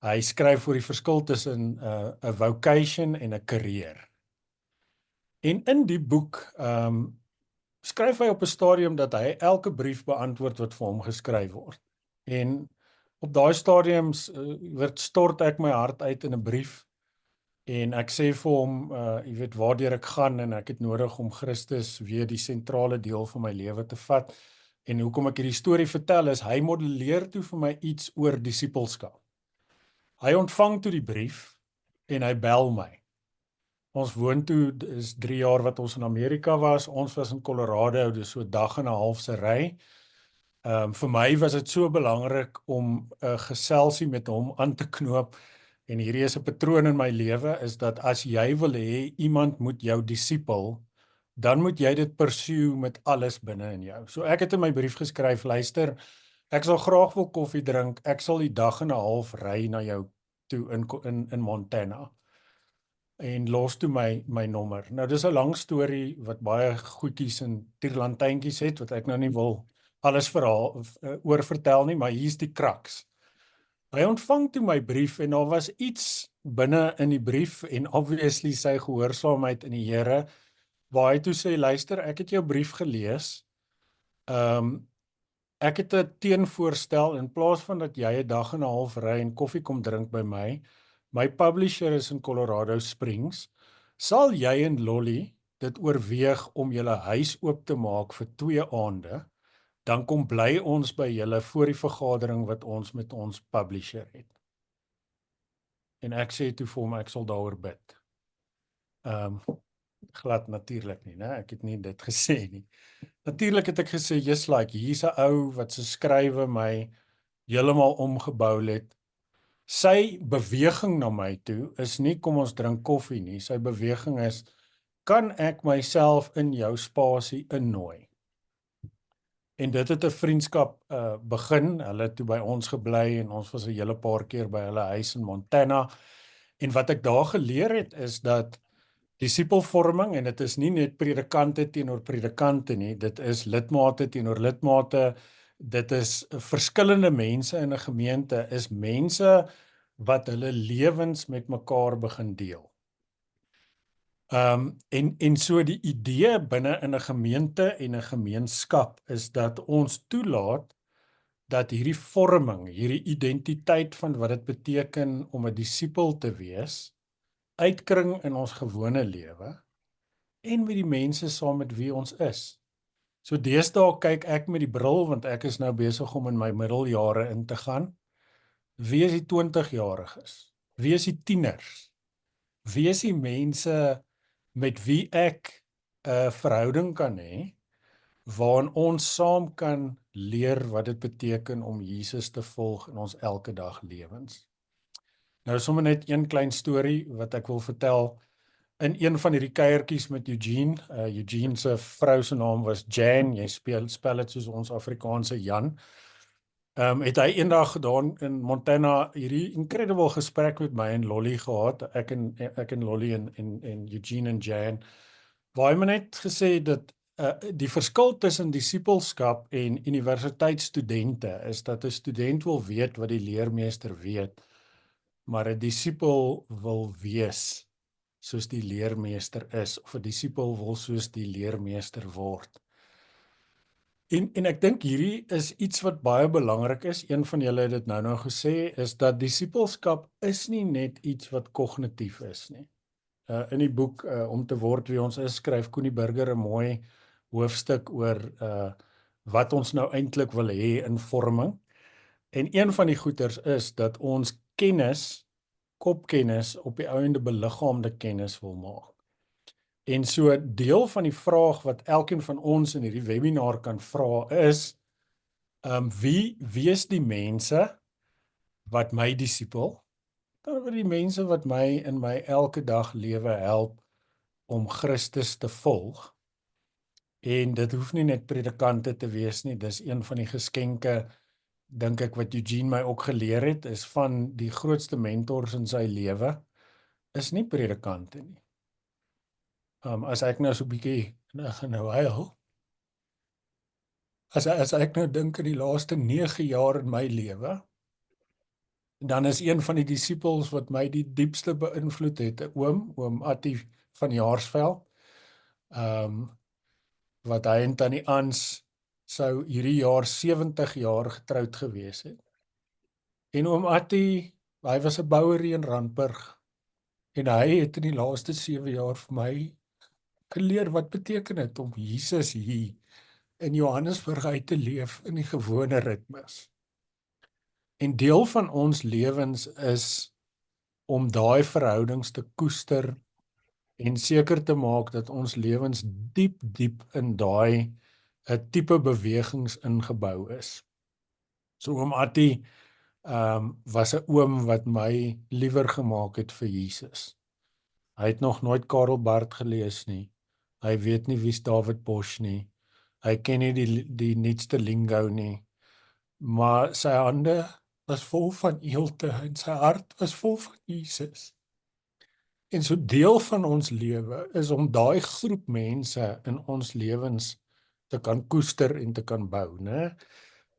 Hy skryf oor die verskil tussen 'n vocation en 'n career. En in die boek skryf hy op 'n stadium dat hy elke brief beantwoord wat vir hom geskryf word. En op daai stadiums stort ek my hart uit in 'n brief en ek sê vir hom, jy weet waardeur ek gaan en ek het nodig om Christus weer die sentrale deel van my lewe te vat. En hoekom ek hierdie storie vertel is, hy modelleer toe vir my iets oor disippelskap. Hy ontvang toe die brief en hy bel my. Ons woon toe, is 3 jaar wat ons in Amerika was, ons was in Colorado, dus so 'n dag en 'n half se ry. Vir my was dit so belangrik om 'n geselsie met hom aan te knoop, en hierdie is 'n patroon in my lewe, is dat as jy wil hê iemand moet jou disipel, dan moet jy dit pursue met alles binne in jou. So ek het in my brief geskryf, luister, ek sal graag wil koffie drink, ek sal die dag en 'n half ry na jou toe in Montana. En los toe my nommer. Nou dis 'n lang storie wat baie goedjies en tierlantynkies het, wat ek nou nie wil alles oor vertel nie, maar hier's die kraks. Hy ontvang toe my brief en daar was iets binne in die brief en obviously sy gehoorsaamheid in die Here, waar hy toe sê, luister, ek het jou brief gelees, ek het 'n teenvoorstel, in plaas van dat jy 'n dag en 'n half ry en koffie kom drink by my publisher is in Colorado Springs, sal jy en Lolly dit oorweeg om julle huis oop te maak vir 2 aande, dan kom bly ons by julle voor die vergadering wat ons met ons publisher het. En ek sê toe vir hom, ek sal daaroor bid. Glad natuurlik nie, né? Ek het nie dit gesê nie. Natuurlik het ek gesê, just like, hier's 'n ou wat se skrywe my heeltemal omgebou het. Sy beweging na my toe is nie kom ons drink koffie nie. Sy beweging is, kan ek myself in jou spasie innooi? En dit het 'n vriendskap begin. Hulle het toe by ons gebly en ons was 'n hele paar keer by hulle huis in Montana. En wat ek daar geleer het is dat disipelvorming, en dit is nie net predikante teenoor predikante nie, dit is lidmate teenoor lidmate, dit is verskillende mense in 'n gemeente, is mense wat hulle lewens met mekaar begin deel. En so die idee binne in 'n gemeente en 'n gemeenskap is dat ons toelaat dat hierdie vorming, hierdie identiteit van wat dit beteken om 'n disipel te wees, uitkring in ons gewone lewe en met die mense saam met wie ons is. So deesdae kyk ek met die bril, want ek is nou besig om in my middeljare in te gaan. Wie is die 20-jariges? Wie is die tieners? Wie is die mense met wie ek 'n verhouding kan hê, waarin ons saam kan leer wat dit beteken om Jesus te volg in ons elke dag lewens. Nou sommer net een klein storie wat ek wil vertel. In een van hierdie kuiertjies met Eugene, Eugene se vrou se naam was Jan, jy spel dit soos ons Afrikaanse Jan, het hy eendag daar in Montana hierdie incredible gesprek met my en Lolly gehad, ek en Lolly en Eugene en Jan, waar hy my net gesê dat die verskil tussen disipelskap en universiteitsstudente is dat 'n student wil weet wat die leermeester weet, maar 'n disipel wil wees soos die leermeester is, of 'n disipel wil soos die leermeester word. En ek dink hierdie is iets wat baie belangrik is, een van julle het dit nou gesê, is dat disipelskap is nie net iets wat kognitief is nie. In die boek Om te word wie ons is, skryf Connie Burger 'n mooi hoofstuk oor wat ons nou eintlik wil hê in vorming. En een van die goeters is dat ons kennis, kopkennis, op die ouende beliggaamde kennis wil maak. En so deel van die vraag wat elkeen van ons in hierdie webinar kan vra is, wie is die mense wat my disipel, dan die mense wat my in my elke dag lewe help om Christus te volg. En dit hoef nie net predikante te wees nie, dis een van die geskenke, dink ek, wat Eugene my ook geleer het, is van die grootste mentors in sy lewe, is nie predikante nie. As ek nou so 'n bietjie nou huil, as ek nou dink in die laaste 9 jaar in my lewe, dan is een van die disipels wat my die diepste beïnvloed het, 'n oom Attie van Jaarsveld, wat hy en Tannie Ans sou hierdie jaar 70 jaar getroud gewees het. En oom Attie, hy was 'n bouer in Randburg, en hy het in die laaste 7 jaar vir my geleer wat beteken dit om Jesus hier in Johannesburg uit te leef in die gewone ritmes. En deel van ons lewens is om daai verhoudings te koester en seker te maak dat ons lewens diep in daai 'n tipe bewegings ingebou is. So oom Attie was 'n oom wat my liewer gemaak het vir Jesus. Hy het nog nooit Karel Barth gelees nie. Hy weet nie wie's David Bosch nie. Hy ken nie die nuutste lingo nie. Maar sy hande was vol van eelte en sy hart was vol van Jesus. En so deel van ons lewe is om daai groep mense in ons lewens te kan koester en te kan bou, né?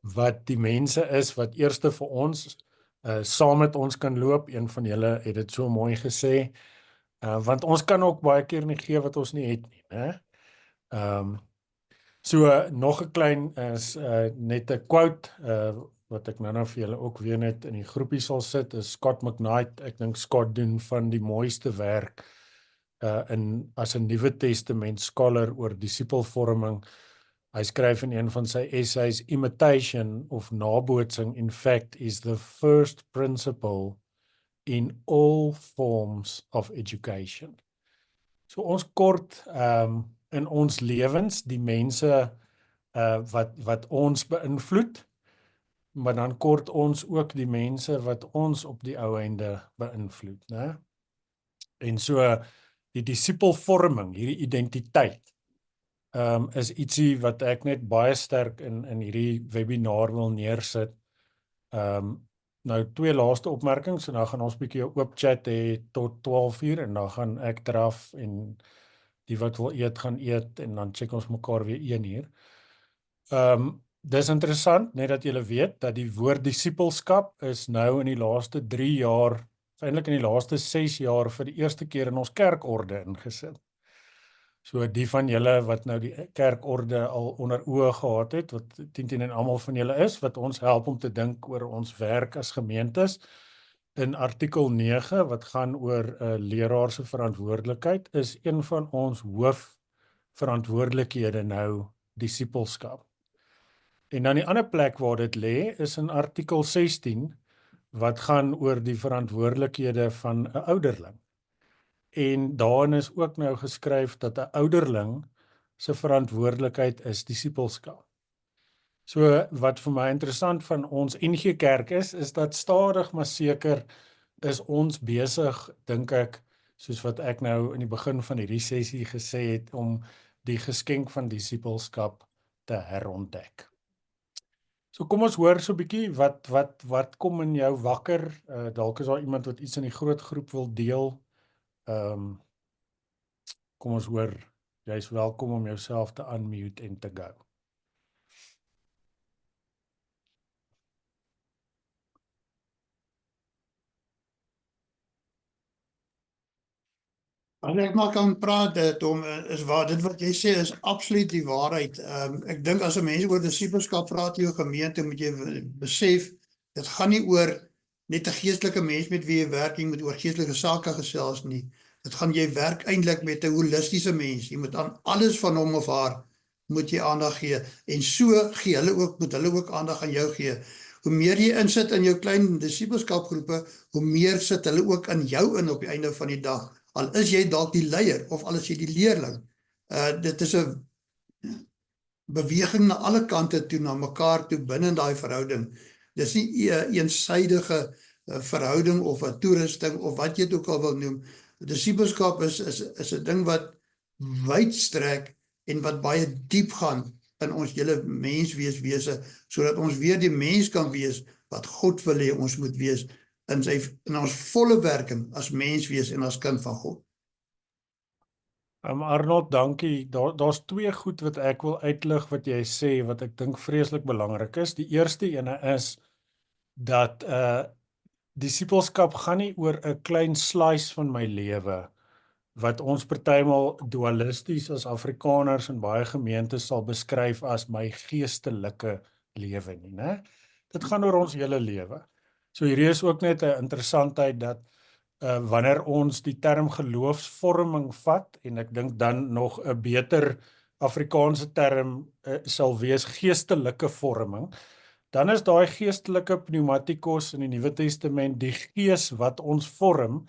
Wat die mense is wat eerste vir ons saam met ons kan loop. Een van julle het dit so mooi gesê, want ons kan ook baie keer nie gee wat ons nie het nie, né? So nog 'n klein net 'n quote wat ek nou vir julle ook weer net in die groepie sal sit, is Scott McKnight. Ek dink Scott doen van die mooiste werk as 'n Nuwe Testament scholar oor disipelvorming. Hy skryf in een van sy essays, imitation of nabootsing in fact is the first principle in all forms of education. So ons kort in ons lewens die mense wat ons beïnvloed, maar dan kort ons ook die mense wat ons op die ou einde beïnvloed, né? En so die disipelvorming, hierdie identiteit, is ietsie wat ek net baie sterk in hierdie webinar wil neersit. Nou 2 laaste opmerkings en dan gaan ons 'n bietjie 'n oop chat hê tot 12:00 en dan gaan ek draf en die wat wil eet gaan eet en dan check ons mekaar weer 1:00. Dis interessant net dat julle weet dat die woord disipelskap is nou in die laaste 3 jaar, eintlik in die laaste 6 jaar vir die eerste keer in ons kerkorde ingesit. So die van julle wat nou die kerkorde al onder oë gehad het, wat 10 en almal van julle is, wat ons help om te dink oor ons werk as gemeentes, in artikel 9 wat gaan oor 'n leraar se verantwoordelikheid, is een van ons hoofverantwoordelikhede nou disipelskap. En dan die ander plek waar dit lê is in artikel 16 wat gaan oor die verantwoordelikhede van 'n ouderling. En daarin is ook nou geskryf dat 'n ouderling se verantwoordelikheid is disipelskap. So wat vir my interessant van ons NG Kerk is dat stadig maar seker is ons besig, dink ek, soos wat ek nou in die begin van hierdie sessie gesê het, om die geskenk van disipelskap te herontdek. So kom ons hoor so 'n bietjie wat kom in jou wakker. Dalk is daar iemand wat iets in die groot groep wil deel. Kom ons hoor, jy is welkom om jouself te unmute en te go. As ek maar kan praat, Tom, is waar dit wat jy sê is absoluut die waarheid. Ek dink as 'n mens oor disipelskap praat in jou gemeente, moet jy besef, dit gaan nie oor net 'n geestelike mens met wie jy werk, jy moet oor geestelike sake gesels nie. Dit gaan jy werk eintlik met 'n holistiese mens. Jy moet aan alles van hom of haar moet jy aandag gee. En so gee hulle ook, moet hulle ook aandag aan jou gee. Hoe meer jy insit in jou klein disipelskapgroepe, hoe meer sit hulle ook in jou in op die einde van die dag. Al is jy dalk die leier of al is jy die leerling. Dit is 'n beweging na alle kante toe, na mekaar toe binne daai verhouding. Dis nie 'n eensydige verhouding of 'n toerusting of wat jy dit ook al wil noem. Disipelskap is 'n ding wat wyd strek en wat baie diep gaan in ons hele menswese, sodat ons weer die mens kan wees wat God wil hê ons moet wees in ons volle werking as mens wees en as kind van God. Arnold, dankie. Daar's 2 goed wat ek wil uitlig wat jy sê, wat ek dink vreeslik belangrik is. Die eerste ene is dat disipelskap gaan nie oor 'n klein slice van my lewe, wat ons partymal dualisties as Afrikaners in baie gemeentes sal beskryf as my geestelike lewe nie, né? Dit gaan oor ons hele lewe. So hierdie is ook net 'n interessantheid dat wanneer ons die term geloofsvorming vat, en ek dink dan nog 'n beter Afrikaanse term sal wees geestelike vorming, dan is daai geestelike pneumatikos in die Nuwe Testament die gees wat ons vorm.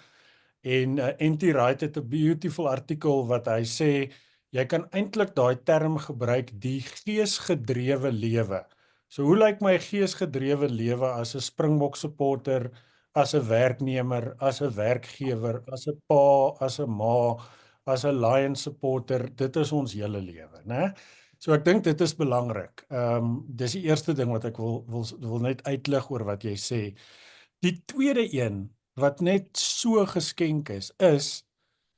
En N.T. Wright het 'n beautiful artikel wat hy sê, jy kan eintlik daai term gebruik, die geesgedrewe lewe. So hoe lyk my geesgedrewe lewe as 'n Springbok supporter, as 'n werknemer, as 'n werkgewer, as 'n pa, as 'n ma, as 'n Lions supporter? Dit is ons hele lewe, né? So ek dink dit is belangrik. Dis die eerste ding wat ek wil net uitlig oor wat jy sê. Die tweede een wat net so geskenk is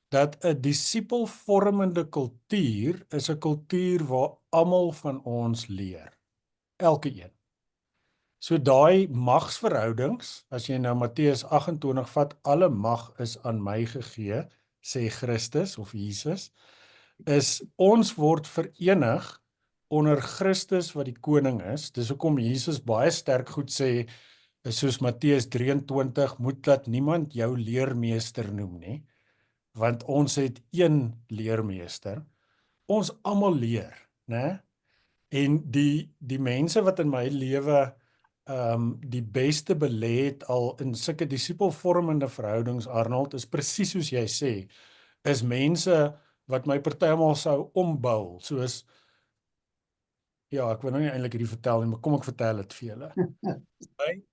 dat 'n disipelvormende kultuur is 'n kultuur waar almal van ons leer. Elke een. So daai magsverhoudings, as jy nou Matteus 28 vat, alle mag is aan my gegee, sê Christus of Jesus, is ons word verenig onder Christus wat die koning is. Dis hoekom Jesus baie sterk goed sê, soos Matteus 23, moet dat niemand jou leermeester noem nie, want ons het een leermeester. Ons almal leer, né? En die mense wat in my lewe die beste belê het al in sulke disipelvormende verhoudings, Arnold, is presies soos jy sê, is mense wat my partymal sou ombou, soos, ja, ek wil nou nie eintlik hierdie vertel nie, maar kom ek vertel dit vir julle.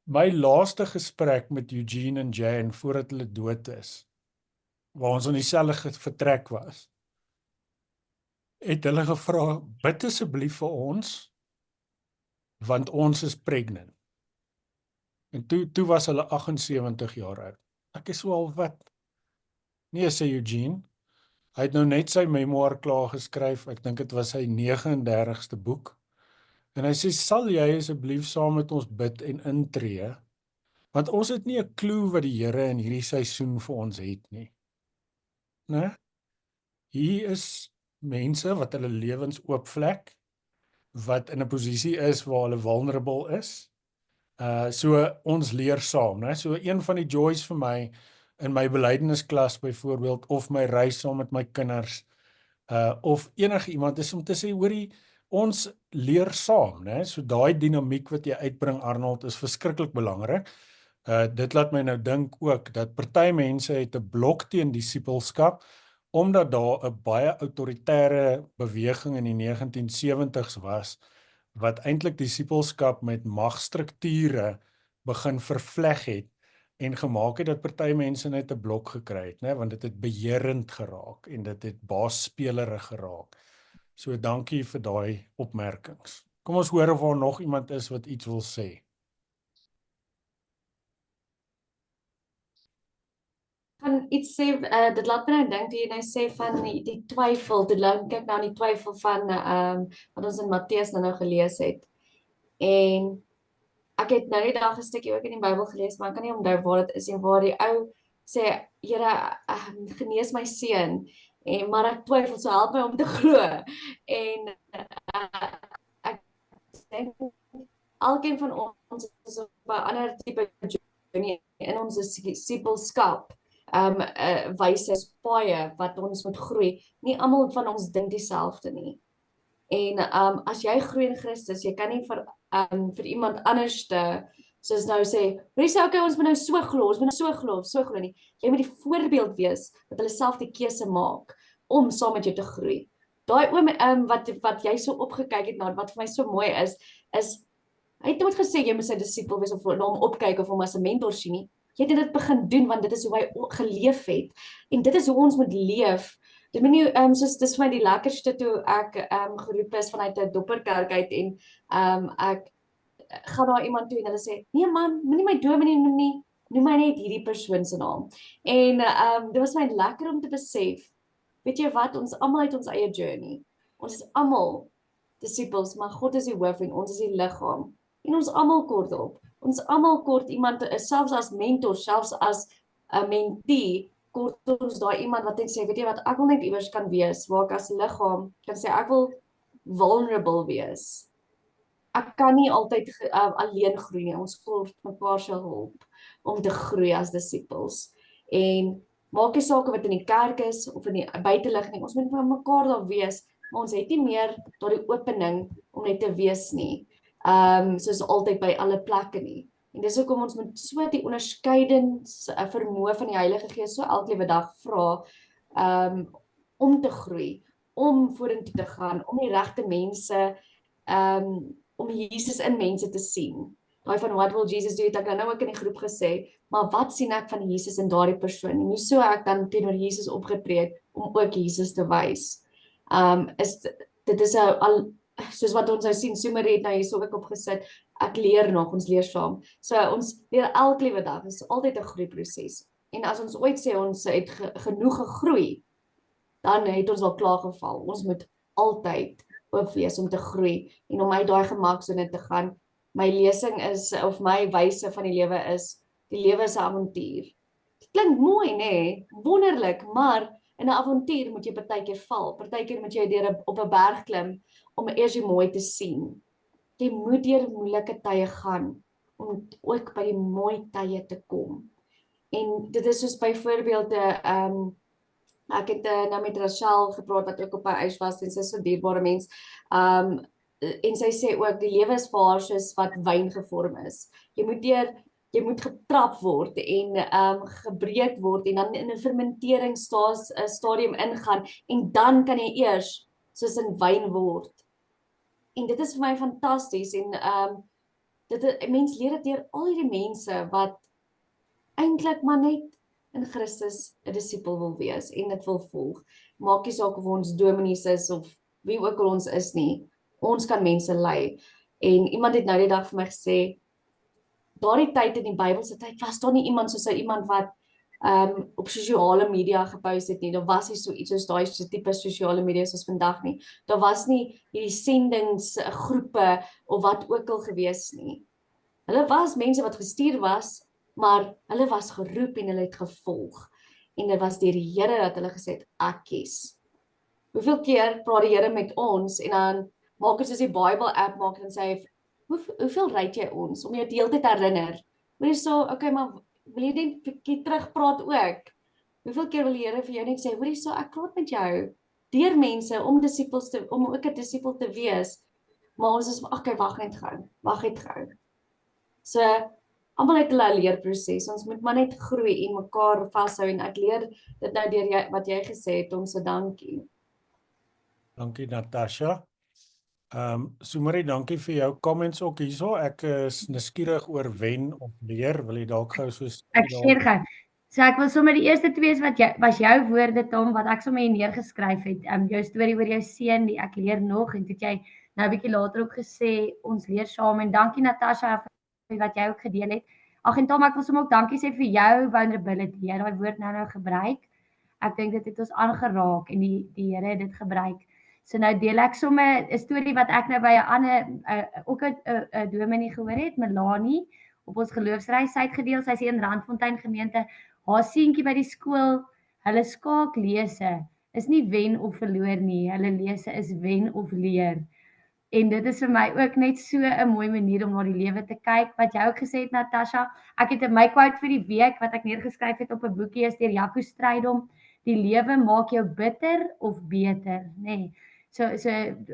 My laaste gesprek met Eugene en Jane voordat hulle dood is, waar ons in dieselfde vertrek was, het hulle gevra, bid asseblief vir ons, want ons is pregnant. En toe was hulle 78 jaar oud. Ek is so al wat? Nee, sê Eugene. Hy het nou net sy memoir klaar geskryf, ek dink dit was sy 39ste boek. En hy sê, sal jy asseblief saam met ons bid en intree? Want ons het nie 'n klou wat die Here in hierdie seisoen vir ons het nie. Né? Hier is mense wat hulle lewens oopvlek, wat in 'n posisie is waar hulle vulnerable is. So ons leer saam, né? So een van die joys vir my in my belydennisklas byvoorbeeld, of my reis saam met my kinders, of enige iemand is om te sê, hoorie, ons leer saam, né? So daai dinamiek wat jy uitbring, Arnold, is verskriklik belangrik. Dit laat my nou dink ook dat party mense het 'n blok teen disipelskap, omdat daar 'n baie autoritaire beweging in die 1970s was, wat eintlik disipelskap met magstrukture begin vervleg het en gemaak het dat party mense net 'n blok gekry het, né, want dit het beheerend geraak en dit het baasspelerig geraak. So dankie vir daai opmerkings. Kom ons hoor of daar nog iemand is wat iets wil sê. Kan iets sê, dit laat my nou dink, jy nou sê van die twyfel, dit laat kyk nou aan die twyfel van wat ons in Matteus nou gelees het. En ek het nou die dag 'n stukkie ook in die Bybel gelees, maar ek kan nie onthou waar dit is en waar die ou sê, Here, genees my seun, maar ek twyfel, so help my om te glo. En ek dink elkeen van ons is op 'n ander tipe journey in ons disipelskap. Wyse paaie wat ons moet groei. Nie almal van ons dink dieselfde nie. En as jy groei in Christus, jy kan nie vir iemand anderste, soos nou sê, sê okay, ons moet nou so glo, ons moet nou so glo nie. Jy moet die voorbeeld wees dat hulle self die keuse maak om saam met jou te groei. Daai oom wat jy so opgekyk het na, wat vir my so mooi is hy het nooit gesê jy moet sy disipel wees of na hom opkyk of hom as 'n mentor sien nie. Jy het dit begin doen want dit is hoe hy geleef het. En dit is hoe ons moet leef. Dit moet nie soos dis vir my die lekkerste toe ek geroep is vanuit 'n dopperkerk uit en ek gaan na iemand toe en hulle sê, nee man, moenie my dominee noem nie, noem my net hierdie persoon se naam. En dit was my lekker om te besef, weet jy wat, ons almal het ons eie journey. Ons is almal disciples, maar God is die hoof en ons is die liggaam. En ons almal kort op. Ons almal kort iemand, selfs as mentor, selfs as 'n mentee, kort ons daai iemand wat net sê, weet jy wat, ek wil net iewers kan wees, waar ek as liggaam kan sê, ek wil vulnerable wees. Ek kan nie altyd alleen groei nie, ons kort mekaar se hulp om te groei as disciples. En maak nie saak of dit in die kerk is, of in die buitelug nie, ons moet vir mekaar daar wees, maar ons het nie meer daardie opening om net te wees nie. Soos altyd by alle plekke nie. En dis hoekom ons moet so die onderskeidings vermoë van die Heilige Gees so elke liewe dag vra om te groei, om vorentoe te gaan, om die regte mense, om Jesus in mense te sien. Daai van what will Jesus do, het ek nou ook in die groep gesê, maar wat sien ek van Jesus in daardie persoon? En hoe so ek dan teenoor Jesus opgetree het om ook Jesus te wys. Dit is soos wat ons nou sien, Sumarie het nou hierso ook opgesit, ek leer nog, ons leer saam. So ons leer elke liewe dag, dit is altyd 'n groeiproses. En as ons ooit sê ons het genoeg gegroei, dan het ons al klaar geval. Ons moet altyd oop wees om te groei en om uit daai gemaksone te gaan. My lesing is, of my wyse van die lewe is, die lewe is 'n avontuur. Dit klink mooi, nê? Wonderlik, maar in 'n avontuur moet jy partykeer val. Partykeer moet jy op 'n berg klim om eers die mooi te sien. Jy moet deur moeilike tye gaan om ook by die mooi tye te kom. En dit is soos byvoorbeeld ek het nou met Rachel gepraat wat ook op my eis was en sy is so 'n dierbare mens. en sy sê ook die lewe is vaar soos wat wyn gevorm is. Jy moet getrap word en gebreek word en dan in 'n fermenteringsstadium ingaan en dan kan jy eers soos in wyn word. En dit is vir my fantasties en mens leer dit deur al hierdie mense wat eintlik maar net in Christus 'n disipel wil wees en dit wil volg. Maak nie saak of ons dominees is of wie ook al ons is nie. Ons kan mense lei. En iemand het nou die dag vir my gesê, daardie tyd in die Bybelse tyd was daar nie iemand soos iemand wat op sosiale media gepost het nie. Daar was nie so iets soos daai tipe sosiale media soos vandag nie. Daar was nie hierdie sendingsgroepe of wat ook al gewees nie. Hulle was mense wat gestuur was, maar hulle was geroep en hulle het gevolg. En dit was deur die Here dat hulle gesê het, ek kies. Hoeveel keer praat die Here met ons en dan maak dit soos die Bible app maak en sê, hoeveel ryd jy ons om jou die hele tyd herinner? Hoor jy so, okay, maar wil jy net 'n bietjie terugpraat ook? Hoeveel keer wil die Here vir jou net sê, hoor jy so, ek praat met jou deur mense om ook 'n disipel te wees. Maar ons is okay, wag net gou. So almal het hulle leerproses. Ons moet maar net groei en mekaar vashou en ek leer dit nou deur wat jy gesê het, so dankie. Dankie Natasha. Sumarie, dankie vir jou comments ook hierso. Ek is nuuskierig oor wen of leer. Wil jy dalk gou soos Ek share gou. So ek wil sommer die eerste twee was jou woorde Tom wat ek sommer hier neergeskryf het. Jou storie oor jou seun, die ek leer nog en toe het jy nou 'n bietjie later ook gesê ons leer saam en dankie Natasha vir wat jy ook gedeel het. Ag en Tom, ek wil sommer ook dankie sê vir jou vulnerability. Jy het daai woord nou gebruik. Ek dink dit het ons aangeraak en die Here het dit gebruik. So nou deel ek sommer 'n storie wat ek nou by 'n ander ook 'n dominee gehoor het, Melanie, op ons geloofsreis. Sy het gedeel, sy is in Randfontein gemeente, haar seentjie by die skool, hulle skaak lese is nie wen of verloor nie, hulle lese is wen of leer. En dit is vir my ook net so 'n mooi manier om na die lewe te kyk, wat jy ook gesê het Natasha. Ek het 'n my quote vir die week wat ek neergeskryf het op 'n boekie is deur Jaco Strydom, die lewe maak jou bitter of beter, nê. Nee. So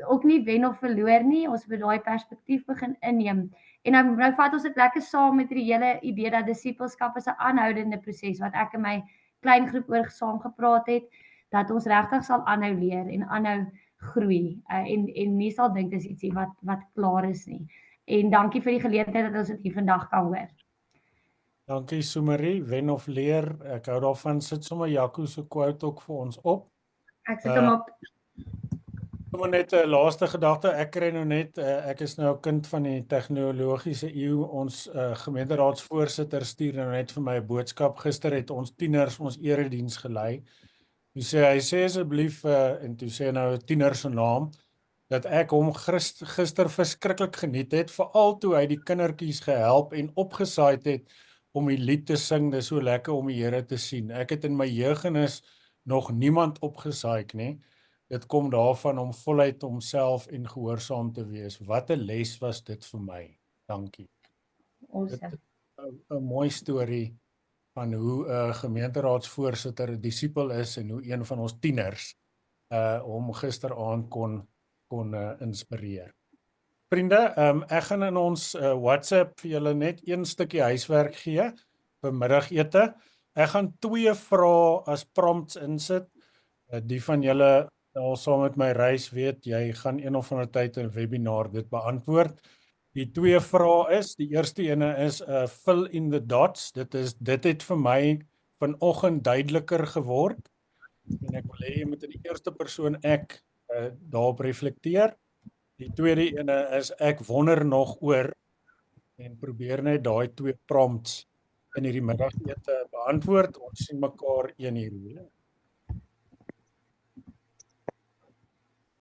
ook nie wen of verloor nie, ons moet daai perspektief begin inneem. En nou vat ons dit lekker saam met die hele idee dat disipelskap is 'n aanhoudende proses wat ek in my klein groep oor saam gepraat het, dat ons regtig sal aanhou leer en aanhou groei en nie sal dink dis ietsie wat klaar is nie. En dankie vir die geleentheid dat ons dit hier vandag kan hoor. Dankie Sumarie, wen of leer. Ek hou daarvan, sit sommer Jaco se quote ook vir ons op. Ek sit hom op. Sommer net 'n laaste gedagte, ek kry nou net, ek is nou 'n kind van die tegnologiese eeu, ons gemeenteraadsvoorsitter stuur nou net vir my 'n boodskap, gister het ons tieners ons erediens gelei. Hy sê asseblief, en toe sê nou 'n tiener se naam, dat ek hom gister verskriklik geniet het, veral toe hy die kindertjies gehelp en opgesaai het om die lied te sing. Dis so lekker om die Here te sien. Ek het in my jeugenis nog niemand opgesaai nie. Dit kom daarvan om voluit homself en gehoorsaam te wees. Wat 'n les was dit vir my. Dankie. Awesome. 'n mooi storie van hoe 'n gemeenteraadsvoorsitter 'n disipel is en hoe een van ons tieners hom gisteraand kon inspireer. Vriende, ek gaan in ons WhatsApp vir julle net een stukkie huiswerk gee vir middagete. Ek gaan 2 vrae as prompts insit. Die van julle al saam met my reis weet, jy gaan een of ander tyd in 'n webinar dit beantwoord. Die 2 vrae is, die eerste ene is fill in the dots. Dit het vir my vanoggend duideliker geword. En ek wil hê jy moet in die eerste persoon ek daarop reflekteer. Die tweede ene is ek wonder nog oor en probeer net daai 2 prompts in hierdie middagete beantwoord. Ons sien mekaar 1 uur.